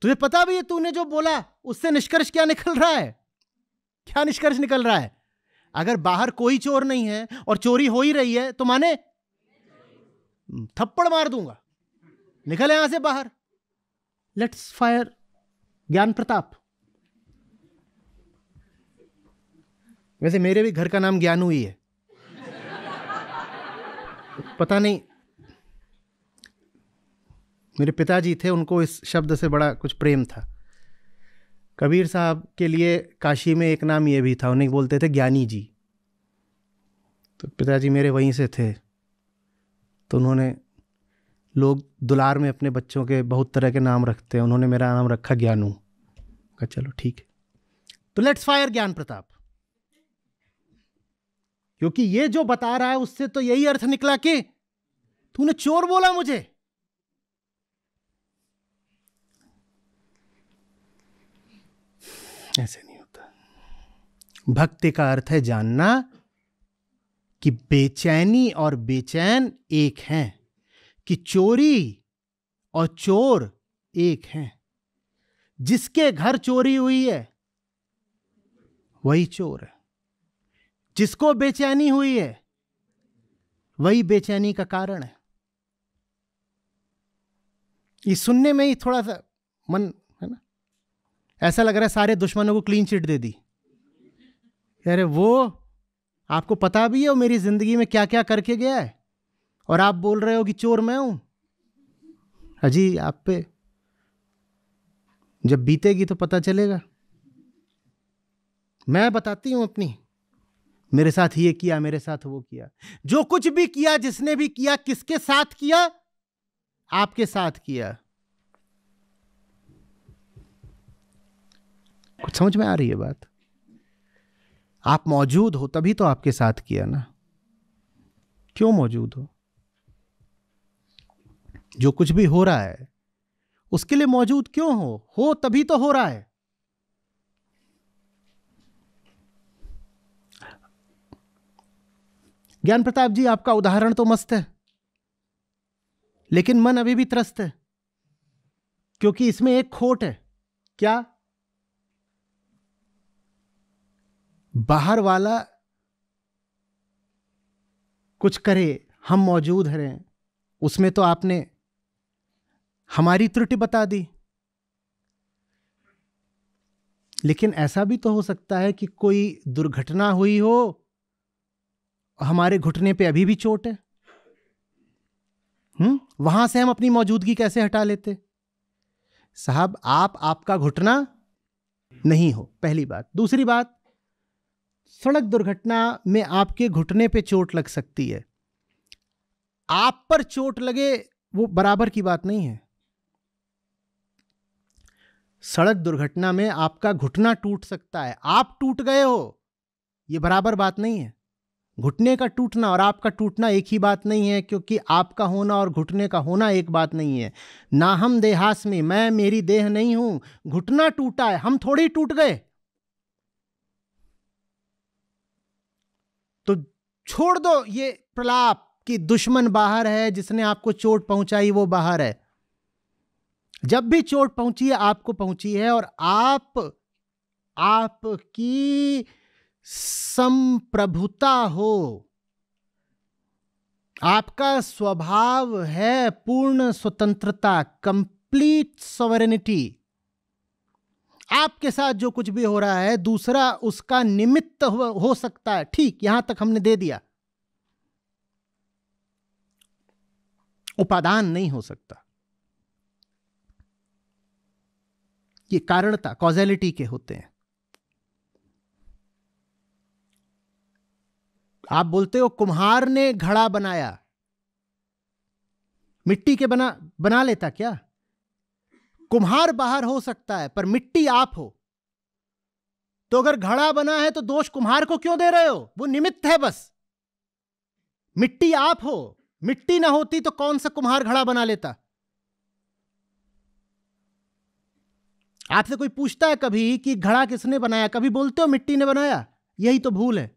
तुझे पता भी है तूने जो बोला उससे निष्कर्ष क्या निकल रहा है? क्या निष्कर्ष निकल रहा है? अगर बाहर कोई चोर नहीं है और चोरी हो ही रही है, तो माने थप्पड़ मार दूंगा, निकल यहां से बाहर। लेट्स फायर ज्ञान प्रताप। वैसे मेरे भी घर का नाम ज्ञानू ही है, पता नहीं, मेरे पिताजी थे, उनको इस शब्द से बड़ा कुछ प्रेम था। कबीर साहब के लिए काशी में एक नाम ये भी था, उन्हें बोलते थे ज्ञानी जी। तो पिताजी मेरे वहीं से थे, तो उन्होंने, लोग दुलार में अपने बच्चों के बहुत तरह के नाम रखते हैं, उन्होंने मेरा नाम रखा ज्ञानू। कहा चलो ठीक है। तो लेट्स फायर ज्ञान प्रताप, क्योंकि ये जो बता रहा है उससे तो यही अर्थ निकला कि तूने चोर बोला मुझे। ऐसे नहीं होता। भक्ति का अर्थ है जानना कि बेचैनी और बेचैन एक हैं, कि चोरी और चोर एक हैं। जिसके घर चोरी हुई है वही चोर है, जिसको बेचैनी हुई है वही बेचैनी का कारण है। ये सुनने में ही थोड़ा सा मन है ना, ऐसा लग रहा है सारे दुश्मनों को क्लीन चिट दे दी। अरे वो आपको पता भी है वो मेरी जिंदगी में क्या क्या करके गया है, और आप बोल रहे हो कि चोर मैं हूं। अजी आप पे जब बीतेगी तो पता चलेगा। मैं बताती हूं अपनी, मेरे साथ ये किया, मेरे साथ वो किया। जो कुछ भी किया, जिसने भी किया, किसके साथ किया? आपके साथ किया। कुछ समझ में आ रही है बात? आप मौजूद हो तभी तो आपके साथ किया ना। क्यों मौजूद हो? जो कुछ भी हो रहा है उसके लिए मौजूद क्यों हो तभी तो हो रहा है। ज्ञान प्रताप जी, आपका उदाहरण तो मस्त है, लेकिन मन अभी भी त्रस्त है, क्योंकि इसमें एक खोट है। क्या? बाहर वाला कुछ करे, हम मौजूद हैं, उसमें तो आपने हमारी त्रुटि बता दी। लेकिन ऐसा भी तो हो सकता है कि कोई दुर्घटना हुई हो, हमारे घुटने पे अभी भी चोट है। वहां से हम अपनी मौजूदगी कैसे हटा लेते? साहब, आपका घुटना नहीं हो, पहली बात। दूसरी बात, सड़क दुर्घटना में आपके घुटने पे चोट लग सकती है, आप पर चोट लगे वो बराबर की बात नहीं है। सड़क दुर्घटना में आपका घुटना टूट सकता है, आप टूट गए हो, यह बराबर बात नहीं है। घुटने का टूटना और आपका टूटना एक ही बात नहीं है, क्योंकि आपका होना और घुटने का होना एक बात नहीं है। ना हम देहास में, मैं मेरी देह नहीं हूं। घुटना टूटा है, हम थोड़ी टूट गए। तो छोड़ दो ये प्रलाप कि दुश्मन बाहर है, जिसने आपको चोट पहुंचाई वो बाहर है। जब भी चोट पहुंची है आपको पहुंची है, और आपकी संप्रभुता हो, आपका स्वभाव है पूर्ण स्वतंत्रता, कंप्लीट सॉवरेनिटी। आपके साथ जो कुछ भी हो रहा है दूसरा उसका निमित्त हो सकता है, ठीक, यहां तक हमने दे दिया। उपादान नहीं हो सकता। ये कारणता, कॉजेलिटी के होते हैं। आप बोलते हो कुम्हार ने घड़ा बनाया, मिट्टी के बना लेता क्या? कुम्हार बाहर हो सकता है पर मिट्टी आप हो। तो अगर घड़ा बना है तो दोष कुम्हार को क्यों दे रहे हो? वो निमित्त है बस। मिट्टी आप हो, मिट्टी ना होती तो कौन सा कुम्हार घड़ा बना लेता? आपसे कोई पूछता है कभी कि घड़ा किसने बनाया, कभी बोलते हो मिट्टी ने बनाया? यही तो भूल है।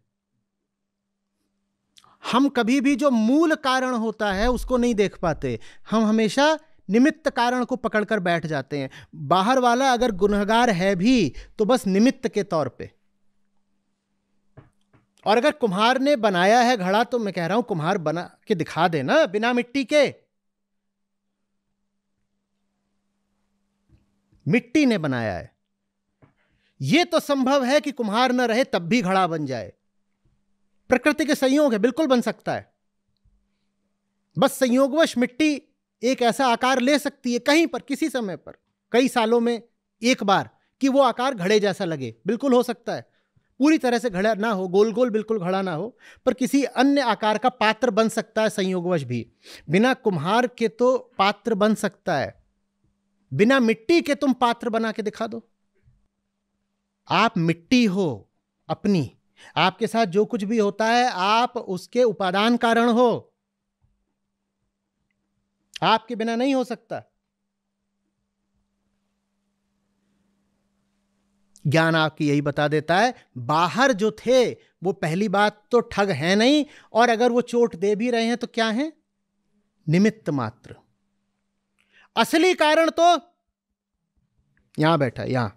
हम कभी भी जो मूल कारण होता है उसको नहीं देख पाते, हम हमेशा निमित्त कारण को पकड़कर बैठ जाते हैं। बाहर वाला अगर गुनहगार है भी तो बस निमित्त के तौर पे। और अगर कुम्हार ने बनाया है घड़ा तो मैं कह रहा हूं कुम्हार बना के दिखा देना बिना मिट्टी के। मिट्टी ने बनाया है, यह तो संभव है कि कुम्हार न रहे तब भी घड़ा बन जाए। प्रकृति के संयोग है, बिल्कुल बन सकता है। बस संयोगवश मिट्टी एक ऐसा आकार ले सकती है कहीं पर, किसी समय पर, कई सालों में एक बार, कि वो आकार घड़े जैसा लगे, बिल्कुल हो सकता है। पूरी तरह से घड़ा ना हो, गोल गोल बिल्कुल घड़ा ना हो, पर किसी अन्य आकार का पात्र बन सकता है संयोगवश भी। बिना कुम्हार के तो पात्र बन सकता है, बिना मिट्टी के तुम पात्र बना के दिखा दो। आप मिट्टी हो अपनी, आपके साथ जो कुछ भी होता है आप उसके उपादान कारण हो, आपके बिना नहीं हो सकता। ज्ञान आपकी यही बता देता है, बाहर जो थे वो पहली बात तो ठग है नहीं, और अगर वो चोट दे भी रहे हैं तो क्या है? निमित्त मात्र। असली कारण तो यहां बैठा है, यहां।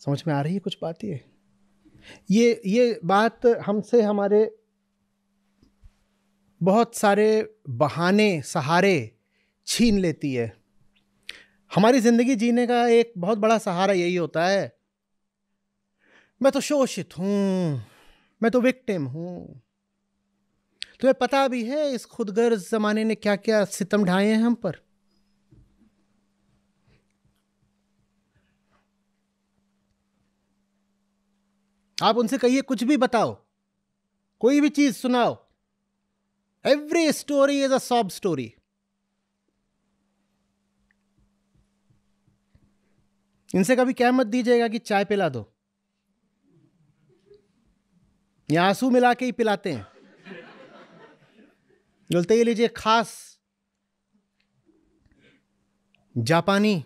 समझ में आ रही है कुछ बात? ये बात हमसे हमारे बहुत सारे बहाने, सहारे छीन लेती है। हमारी जिंदगी जीने का एक बहुत बड़ा सहारा यही होता है, मैं तो शोषित हूं, मैं तो विक्टिम हूं। तुम्हें पता भी है इस खुदगर्ज जमाने ने क्या क्या सितम ढाए हैं हम पर? आप उनसे कहिए कुछ भी बताओ, कोई भी चीज सुनाओ, every story is a sob story. इनसे कभी क्या मत दीजिएगा कि चाय पिला दो, या आंसू मिला के ही पिलाते हैं। बोलते ये लीजिए खास जापानी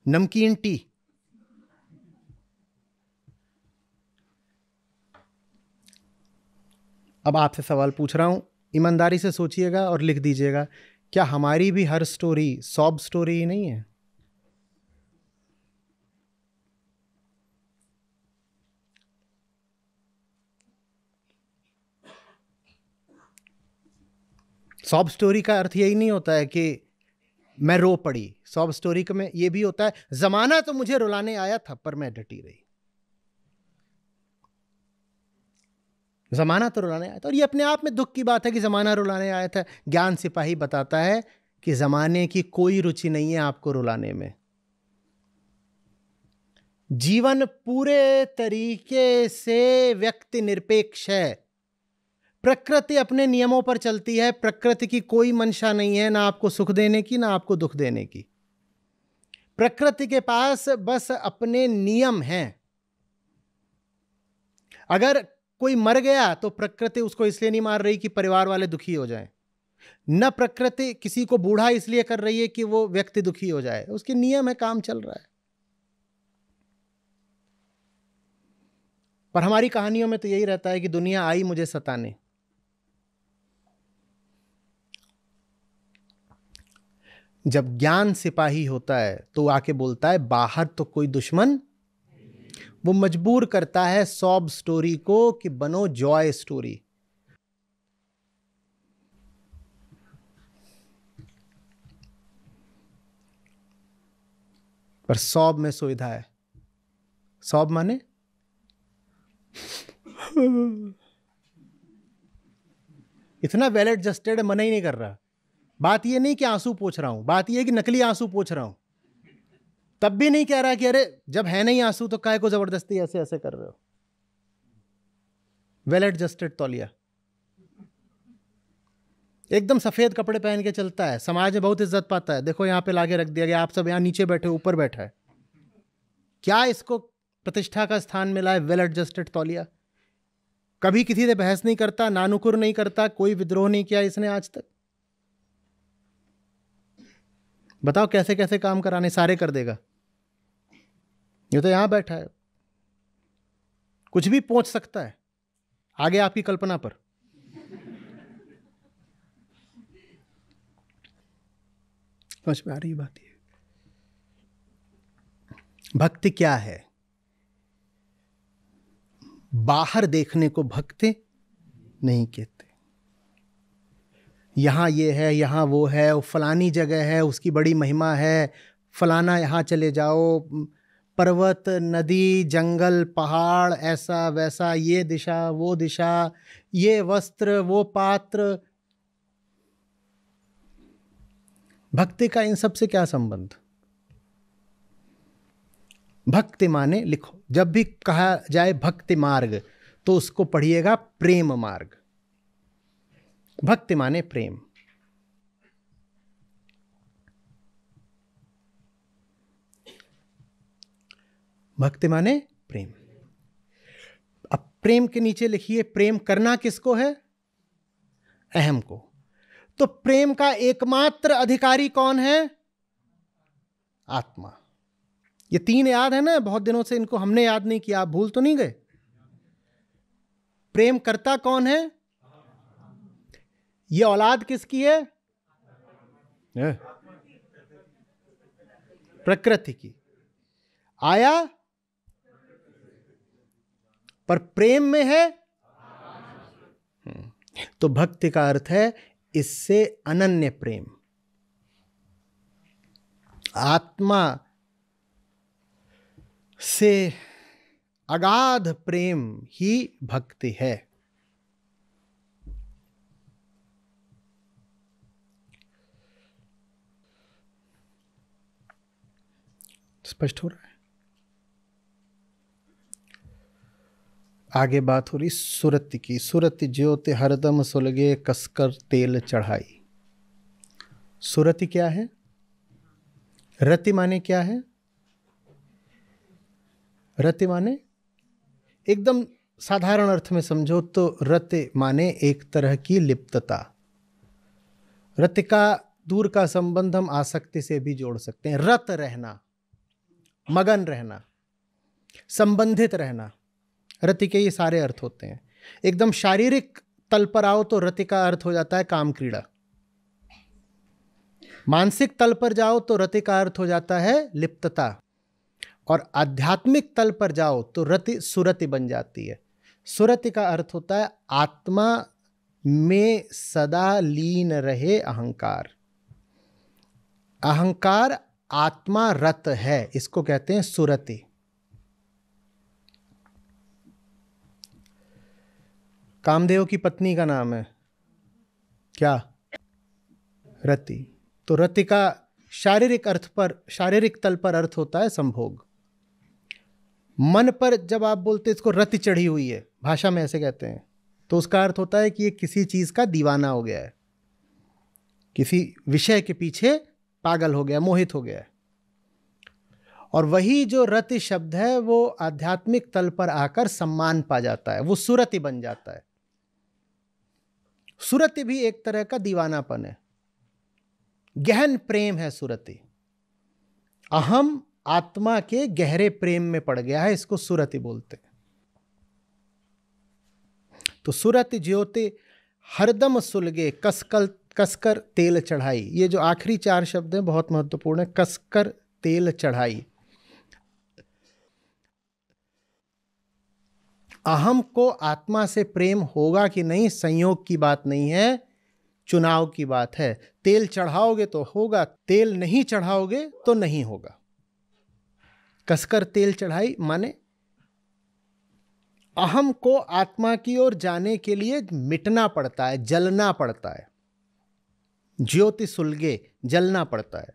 नमकीन टी। अब आपसे सवाल पूछ रहा हूं, ईमानदारी से सोचिएगा और लिख दीजिएगा, क्या हमारी भी हर स्टोरी सॉब स्टोरी ही नहीं है? सॉब स्टोरी का अर्थ यही नहीं होता है कि मैं रो पड़ी। सॉब स्टोरी का में ये भी होता है, जमाना तो मुझे रुलाने आया था पर मैं डटी रही। जमाना तो रुलाने आया था, और ये अपने आप में दुख की बात है कि जमाना रुलाने आया था। ज्ञान सिपाही बताता है कि जमाने की कोई रुचि नहीं है आपको रुलाने में। जीवन पूरे तरीके से व्यक्ति निरपेक्ष है। प्रकृति अपने नियमों पर चलती है, प्रकृति की कोई मंशा नहीं है, ना आपको सुख देने की ना आपको दुख देने की। प्रकृति के पास बस अपने नियम हैं। अगर कोई मर गया तो प्रकृति उसको इसलिए नहीं मार रही कि परिवार वाले दुखी हो जाएं, न प्रकृति किसी को बूढ़ा इसलिए कर रही है कि वो व्यक्ति दुखी हो जाए। उसके नियम है, काम चल रहा है। पर हमारी कहानियों में तो यही रहता है कि दुनिया आई मुझे सताने। जब ज्ञान सिपाही होता है तो आके बोलता है बाहर तो कोई दुश्मन, वो मजबूर करता है सॉब स्टोरी को कि बनो जॉय स्टोरी। पर सॉब में सुविधा है। सॉब माने इतना वेल एडजस्टेड, मना ही नहीं कर रहा। बात ये नहीं कि आंसू पोंछ रहा हूं, बात ये कि नकली आंसू पोंछ रहा हूं। तब भी नहीं कह रहा कि अरे जब है नहीं आंसू तो काहे को जबरदस्ती ऐसे ऐसे कर रहे हो। वेल एडजस्टेड तौलिया, एकदम सफेद कपड़े पहन के चलता है, समाज में बहुत इज्जत पाता है। देखो यहां पे लाके रख दिया गया, आप सब यहां नीचे बैठे, ऊपर बैठा है, क्या इसको प्रतिष्ठा का स्थान मिला है? वेल एडजस्टेड तौलिया। कभी किसी से बहस नहीं करता, नानुकुर नहीं करता, कोई विद्रोह नहीं किया इसने आज तक। बताओ कैसे कैसे काम कराने सारे कर देगा। ये तो यहां बैठा है, कुछ भी पहुंच सकता है, आगे आपकी कल्पना पर। समझ में आ रही बात? ये भक्ति क्या है? बाहर देखने को भक्ति नहीं कहते। यहां ये है, यहां वो है, वो फलानी जगह है, उसकी बड़ी महिमा है, फलाना यहां चले जाओ, पर्वत नदी जंगल पहाड़ ऐसा वैसा, ये दिशा वो दिशा, ये वस्त्र वो पात्र। भक्ति का इन सब से क्या संबंध? भक्ति माने, लिखो, जब भी कहा जाए भक्ति मार्ग तो उसको पढ़िएगा प्रेम मार्ग। भक्ति माने प्रेम। भक्ति माने प्रेम। अब प्रेम के नीचे लिखिए प्रेम करना किसको है? अहम को। तो प्रेम का एकमात्र अधिकारी कौन है? आत्मा। ये 3 याद है ना, बहुत दिनों से इनको हमने याद नहीं किया, आप भूल तो नहीं गए? प्रेम करता कौन है? ये औलाद किसकी है? प्रकृति की। आया पर प्रेम में है। तो भक्ति का अर्थ है इससे अनन्य प्रेम। आत्मा से अगाध प्रेम ही भक्ति है। स्पष्ट हो रहा है? आगे बात हो रही सुरति की। सुरति ज्योति हरदम सुलगे कसकर तेल चढ़ाई। सुरति क्या है? रति माने क्या है? रति माने एकदम साधारण अर्थ में समझो तो रति माने एक तरह की लिप्तता। रति का दूर का संबंध हम आसक्ति से भी जोड़ सकते हैं। रत रहना, मगन रहना, संबंधित रहना, रति के ये सारे अर्थ होते हैं। एकदम शारीरिक तल पर आओ तो रति का अर्थ हो जाता है काम क्रीड़ा। मानसिक तल पर जाओ तो रति का अर्थ हो जाता है लिप्तता। और आध्यात्मिक तल पर जाओ तो रति सुरति बन जाती है। सुरति का अर्थ होता है आत्मा में सदा लीन रहे अहंकार। अहंकार आत्मा रत है, इसको कहते हैं सुरति। कामदेव की पत्नी का नाम है क्या? रति। तो रति का शारीरिक अर्थ पर, शारीरिक तल पर अर्थ होता है संभोग। मन पर जब आप बोलते इसको रति चढ़ी हुई है, भाषा में ऐसे कहते हैं, तो उसका अर्थ होता है कि ये किसी चीज का दीवाना हो गया है, किसी विषय के पीछे पागल हो गया, मोहित हो गया है। और वही जो रति शब्द है वो आध्यात्मिक तल पर आकर सम्मान पा जाता है, वो सुरति बन जाता है। सुरति भी एक तरह का दीवानापन है, गहन प्रेम है सुरति। अहम आत्मा के गहरे प्रेम में पड़ गया है, इसको सुरति बोलते हैं। तो सुरति ज्योति हरदम सुलगे कसकर तेल चढ़ाई। ये जो आखिरी 4 शब्द हैं बहुत महत्वपूर्ण है। कसकर तेल चढ़ाई। अहम को आत्मा से प्रेम होगा कि नहीं, संयोग की बात नहीं है, चुनाव की बात है। तेल चढ़ाओगे तो होगा, तेल नहीं चढ़ाओगे तो नहीं होगा। कसकर तेल चढ़ाई माने अहम को आत्मा की ओर जाने के लिए मिटना पड़ता है, जलना पड़ता है। ज्योति सुलगे, जलना पड़ता है।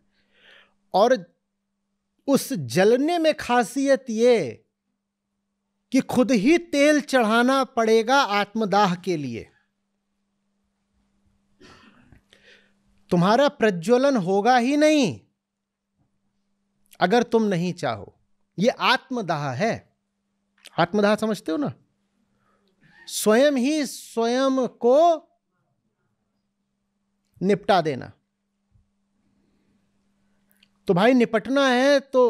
और उस जलने में खासियत ये कि खुद ही तेल चढ़ाना पड़ेगा आत्मदाह के लिए। तुम्हारा प्रज्वलन होगा ही नहीं अगर तुम नहीं चाहो। ये आत्मदाह है। आत्मदाह समझते हो ना? स्वयं ही स्वयं को निपटा देना। तो भाई निपटना है तो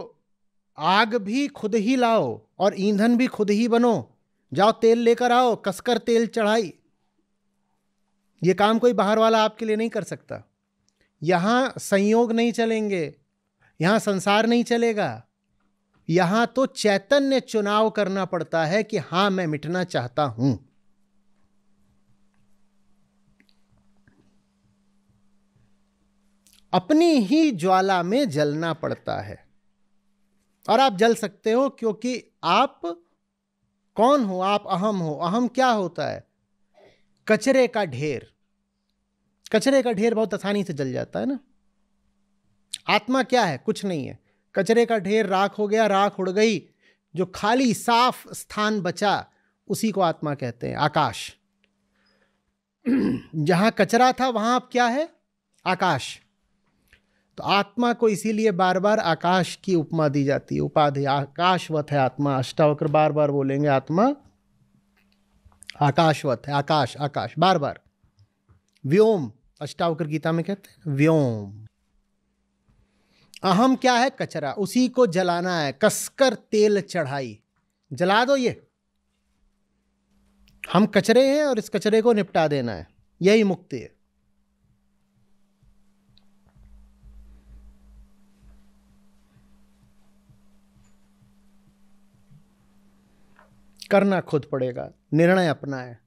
आग भी खुद ही लाओ और ईंधन भी खुद ही बनो। जाओ तेल लेकर आओ, कसकर तेल चढ़ाई। ये काम कोई बाहर वाला आपके लिए नहीं कर सकता। यहां संयोग नहीं चलेंगे, यहां संसार नहीं चलेगा। यहां तो चैतन्य चुनाव करना पड़ता है कि हां मैं मिटना चाहता हूं। अपनी ही ज्वाला में जलना पड़ता है। और आप जल सकते हो क्योंकि आप कौन हो? आप अहम हो। अहम क्या होता है? कचरे का ढेर। कचरे का ढेर बहुत आसानी से जल जाता है ना। आत्मा क्या है? कुछ नहीं है। कचरे का ढेर राख हो गया, राख उड़ गई, जो खाली साफ स्थान बचा उसी को आत्मा कहते हैं। आकाश। जहां कचरा था वहां अब क्या है? आकाश। तो आत्मा को इसीलिए बार बार आकाश की उपमा दी जाती है, उपाधि। आकाशवत है आत्मा। अष्टावक्र बार बार बोलेंगे आत्मा आकाशवत है, आकाश आकाश बार बार। व्योम, अष्टावक्र गीता में कहते हैं व्योम। अहम क्या है? कचरा, उसी को जलाना है, कसकर तेल चढ़ाई, जला दो ये। हम कचरे हैं और इस कचरे को निपटा देना है, यही मुक्ति है। करना खुद पड़ेगा, निर्णय अपना है,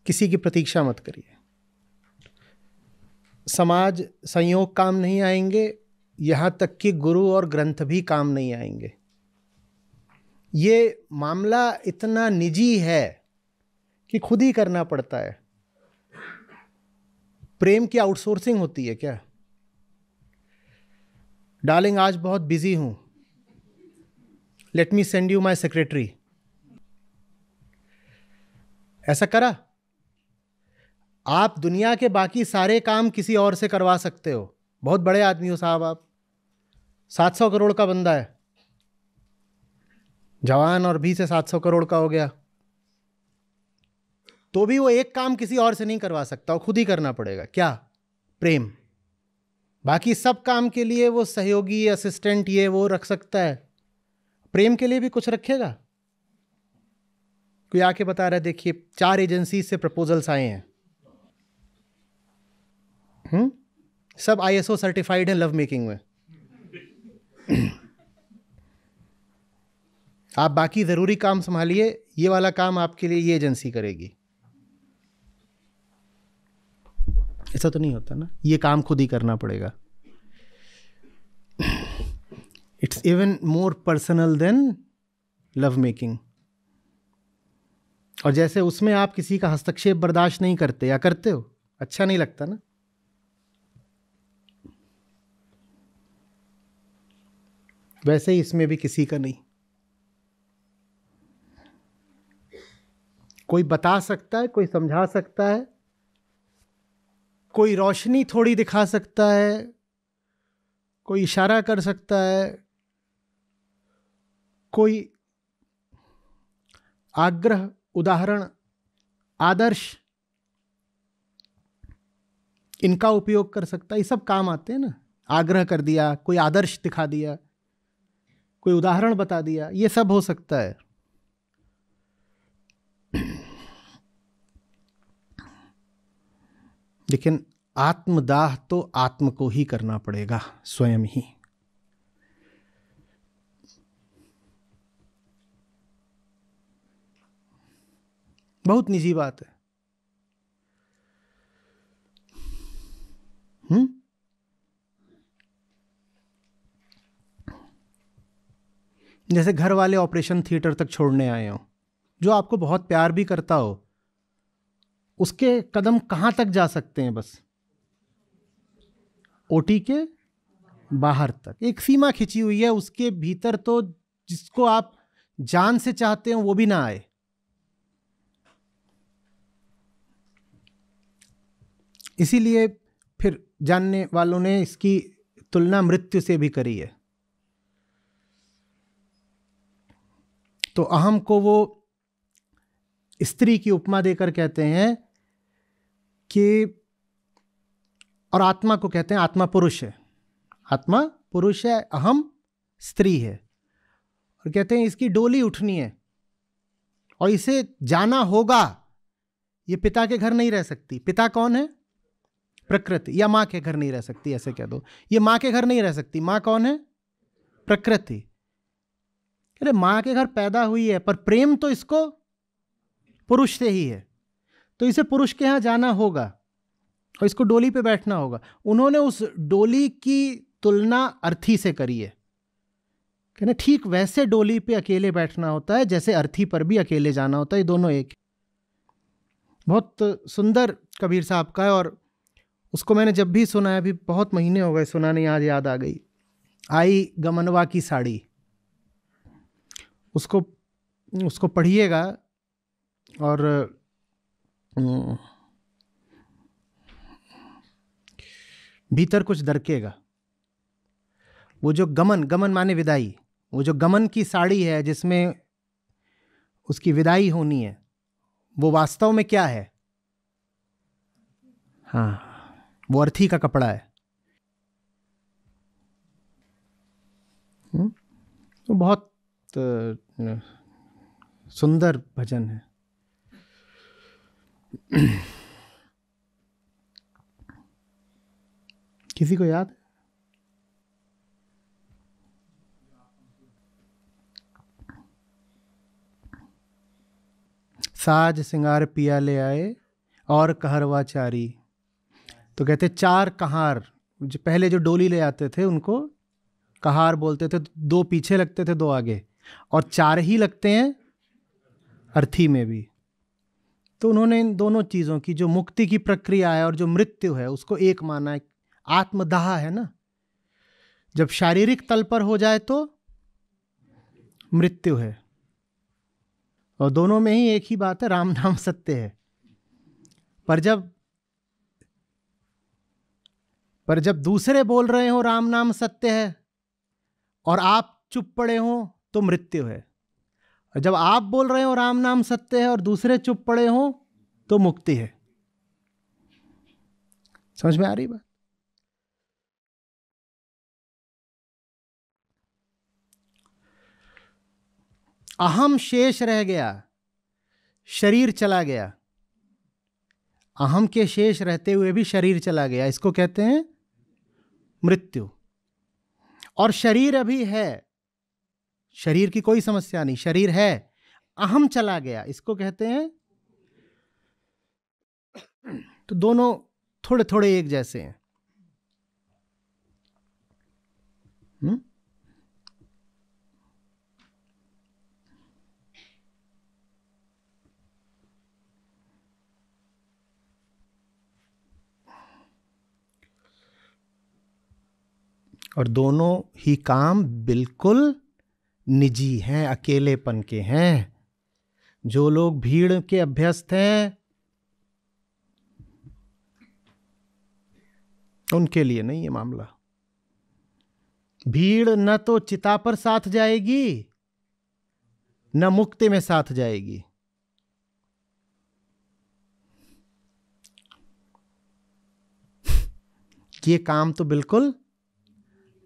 किसी की प्रतीक्षा मत करिए। समाज संयोग काम नहीं आएंगे, यहां तक कि गुरु और ग्रंथ भी काम नहीं आएंगे। ये मामला इतना निजी है कि खुद ही करना पड़ता है। प्रेम की आउटसोर्सिंग होती है क्या? डार्लिंग आज बहुत बिजी हूं, let me send you my secretary, ऐसा करा? आप दुनिया के बाकी सारे काम किसी और से करवा सकते हो, बहुत बड़े आदमी हो साहब आप, 700 करोड़ का बंदा है, जवान और भी से 700 करोड़ का हो गया, तो भी वो एक काम किसी और से नहीं करवा सकता, वो खुद ही करना पड़ेगा। क्या? प्रेम। बाकी सब काम के लिए वो सहयोगी, असिस्टेंट, ये वो रख सकता है, प्रेम के लिए भी कुछ रखेगा? कोई आके बता रहा है देखिए 4 एजेंसी से प्रपोजल्स आए हैं, सब ISO सर्टिफाइड है लव मेकिंग में। आप बाकी जरूरी काम संभालिए, ये वाला काम आपके लिए ये एजेंसी करेगी। ऐसा तो नहीं होता ना, ये काम खुद ही करना पड़ेगा। It's even more personal than love making. और जैसे उसमें आप किसी का हस्तक्षेप बर्दाश्त नहीं करते, या करते हो, अच्छा नहीं लगता ना, वैसे ही इसमें भी किसी का नहीं। कोई बता सकता है, कोई समझा सकता है, कोई रोशनी थोड़ी दिखा सकता है, कोई इशारा कर सकता है, कोई आग्रह, उदाहरण, आदर्श, इनका उपयोग कर सकता है। ये सब काम आते हैं ना। आग्रह कर दिया, कोई आदर्श दिखा दिया, कोई उदाहरण बता दिया, ये सब हो सकता है। लेकिन आत्मदाह तो आत्म को ही करना पड़ेगा, स्वयं ही। बहुत निजी बात है। जैसे घर वाले ऑपरेशन थिएटर तक छोड़ने आए हो, जो आपको बहुत प्यार भी करता हो, उसके कदम कहां तक जा सकते हैं? बस ओटी के बाहर तक एक सीमा खिंची हुई है, उसके भीतर तो जिसको आप जान से चाहते हो वो भी ना आए। इसीलिए फिर जानने वालों ने इसकी तुलना मृत्यु से भी करी है। तो अहम को वो स्त्री की उपमा देकर कहते हैं कि, और आत्मा को कहते हैं आत्मा पुरुष है, आत्मा पुरुष है, अहम स्त्री है, और कहते हैं इसकी डोली उठनी है और इसे जाना होगा। ये पिता के घर नहीं रह सकती। पिता कौन है? प्रकृति। या माँ के घर नहीं रह सकती, ऐसे कह दो। ये माँ के घर नहीं रह सकती। माँ कौन है? प्रकृति। अरे माँ के घर पैदा हुई है, पर प्रेम तो इसको पुरुष से ही है, तो इसे पुरुष के यहाँ जाना होगा और इसको डोली पे बैठना होगा। उन्होंने उस डोली की तुलना अर्थी से करी है। कहने ठीक वैसे डोली पे अकेले बैठना होता है जैसे अर्थी पर भी अकेले जाना होता है, ये दोनों एक। बहुत सुंदर कबीर साहब का है, और उसको मैंने जब भी सुना है, अभी बहुत महीने हो गए सुना नहीं, आज याद आ गई। आई गमनवा की साड़ी, उसको पढ़िएगा और भीतर कुछ दरकेगा। वो जो गमन माने विदाई, वो जो गमन की साड़ी है जिसमें उसकी विदाई होनी है, वो वास्तव में क्या है? हाँ, वो अर्थी का कपड़ा है। तो बहुत सुंदर भजन है। किसी को याद? साज सिंगार पिया ले आए और कहरवा चारी। तो कहते 4 कहार, जो पहले जो डोली ले आते थे उनको कहार बोलते थे। 2 पीछे लगते थे, 2 आगे, और 4 ही लगते हैं अर्थी में भी। तो उन्होंने इन दोनों चीज़ों की, जो मुक्ति की प्रक्रिया है और जो मृत्यु है, उसको एक माना है। आत्मदाह है ना, जब शारीरिक तल पर हो जाए तो मृत्यु है, और दोनों में ही एक ही बात है, राम नाम सत्य है। पर जब दूसरे बोल रहे हो राम नाम सत्य है और आप चुप पड़े हो तो मृत्यु है, और जब आप बोल रहे हो राम नाम सत्य है और दूसरे चुप पड़े हो तो मुक्ति है। समझ में आ रही बात? अहम शेष रह गया, शरीर चला गया। अहम के शेष रहते हुए भी शरीर चला गया, इसको कहते हैं मृत्यु। और शरीर अभी है, शरीर की कोई समस्या नहीं, शरीर है, अहम चला गया, इसको कहते हैं। तो दोनों थोड़े थोड़े एक जैसे हैं। और दोनों ही काम बिल्कुल निजी हैं, अकेलेपन के हैं। जो लोग भीड़ के अभ्यस्त हैं उनके लिए नहीं ये मामला। भीड़ न तो चिता पर साथ जाएगी न मुक्ति में साथ जाएगी। ये काम तो बिल्कुल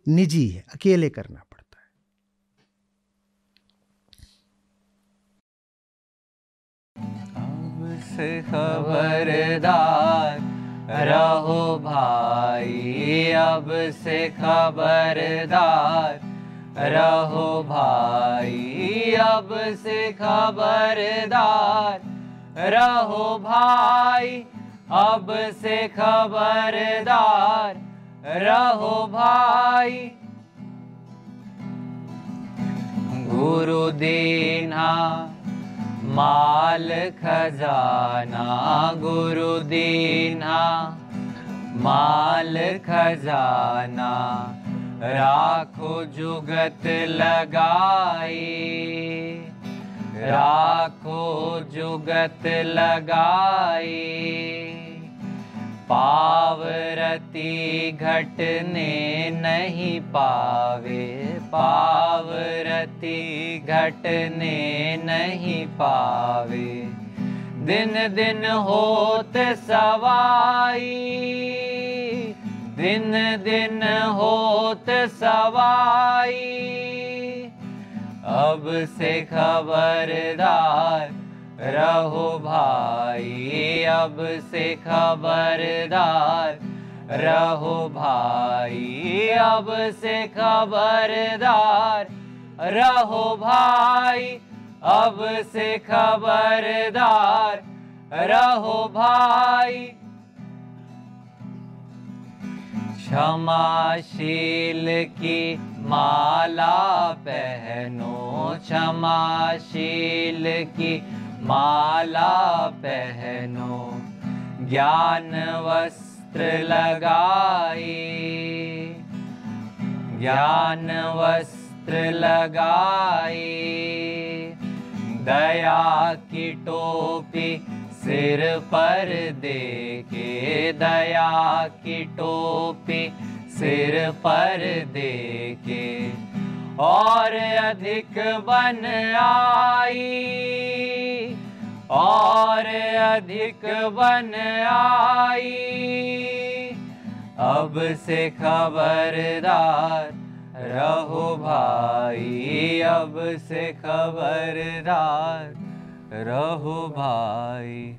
निजी है, अकेले करना पड़ता है। अब से खबरदार रहो भाई, अब से खबरदार रहो भाई, अब से खबरदार रहो भाई, अब से खबरदार रहो भाई। गुरु दीना माल खजाना, गुरु दीना माल खजाना, राखो जुगत लगाई, राखो जुगत लगाई। पावरती घटने नहीं पावे, पावरती घटने नहीं पावे। दिन दिन होत सवाई, दिन दिन होत सवाई। अब से खबरदार रहो भाई, अब से खबरदार रहो भाई, अब से खबरदार रहो भाई, अब से खबरदार रहो भाई। क्षमाशील की माला पहनो, क्षमाशील की माला पहनो। ज्ञान वस्त्र लगाई, ज्ञान वस्त्र लगाई। दया की टोपी सिर पर दे के, दया की टोपी सिर पर दे के। और अधिक बन आई, और अधिक बन आई। अब से खबरदार रहो भाई, अब से खबरदार रहो भाई।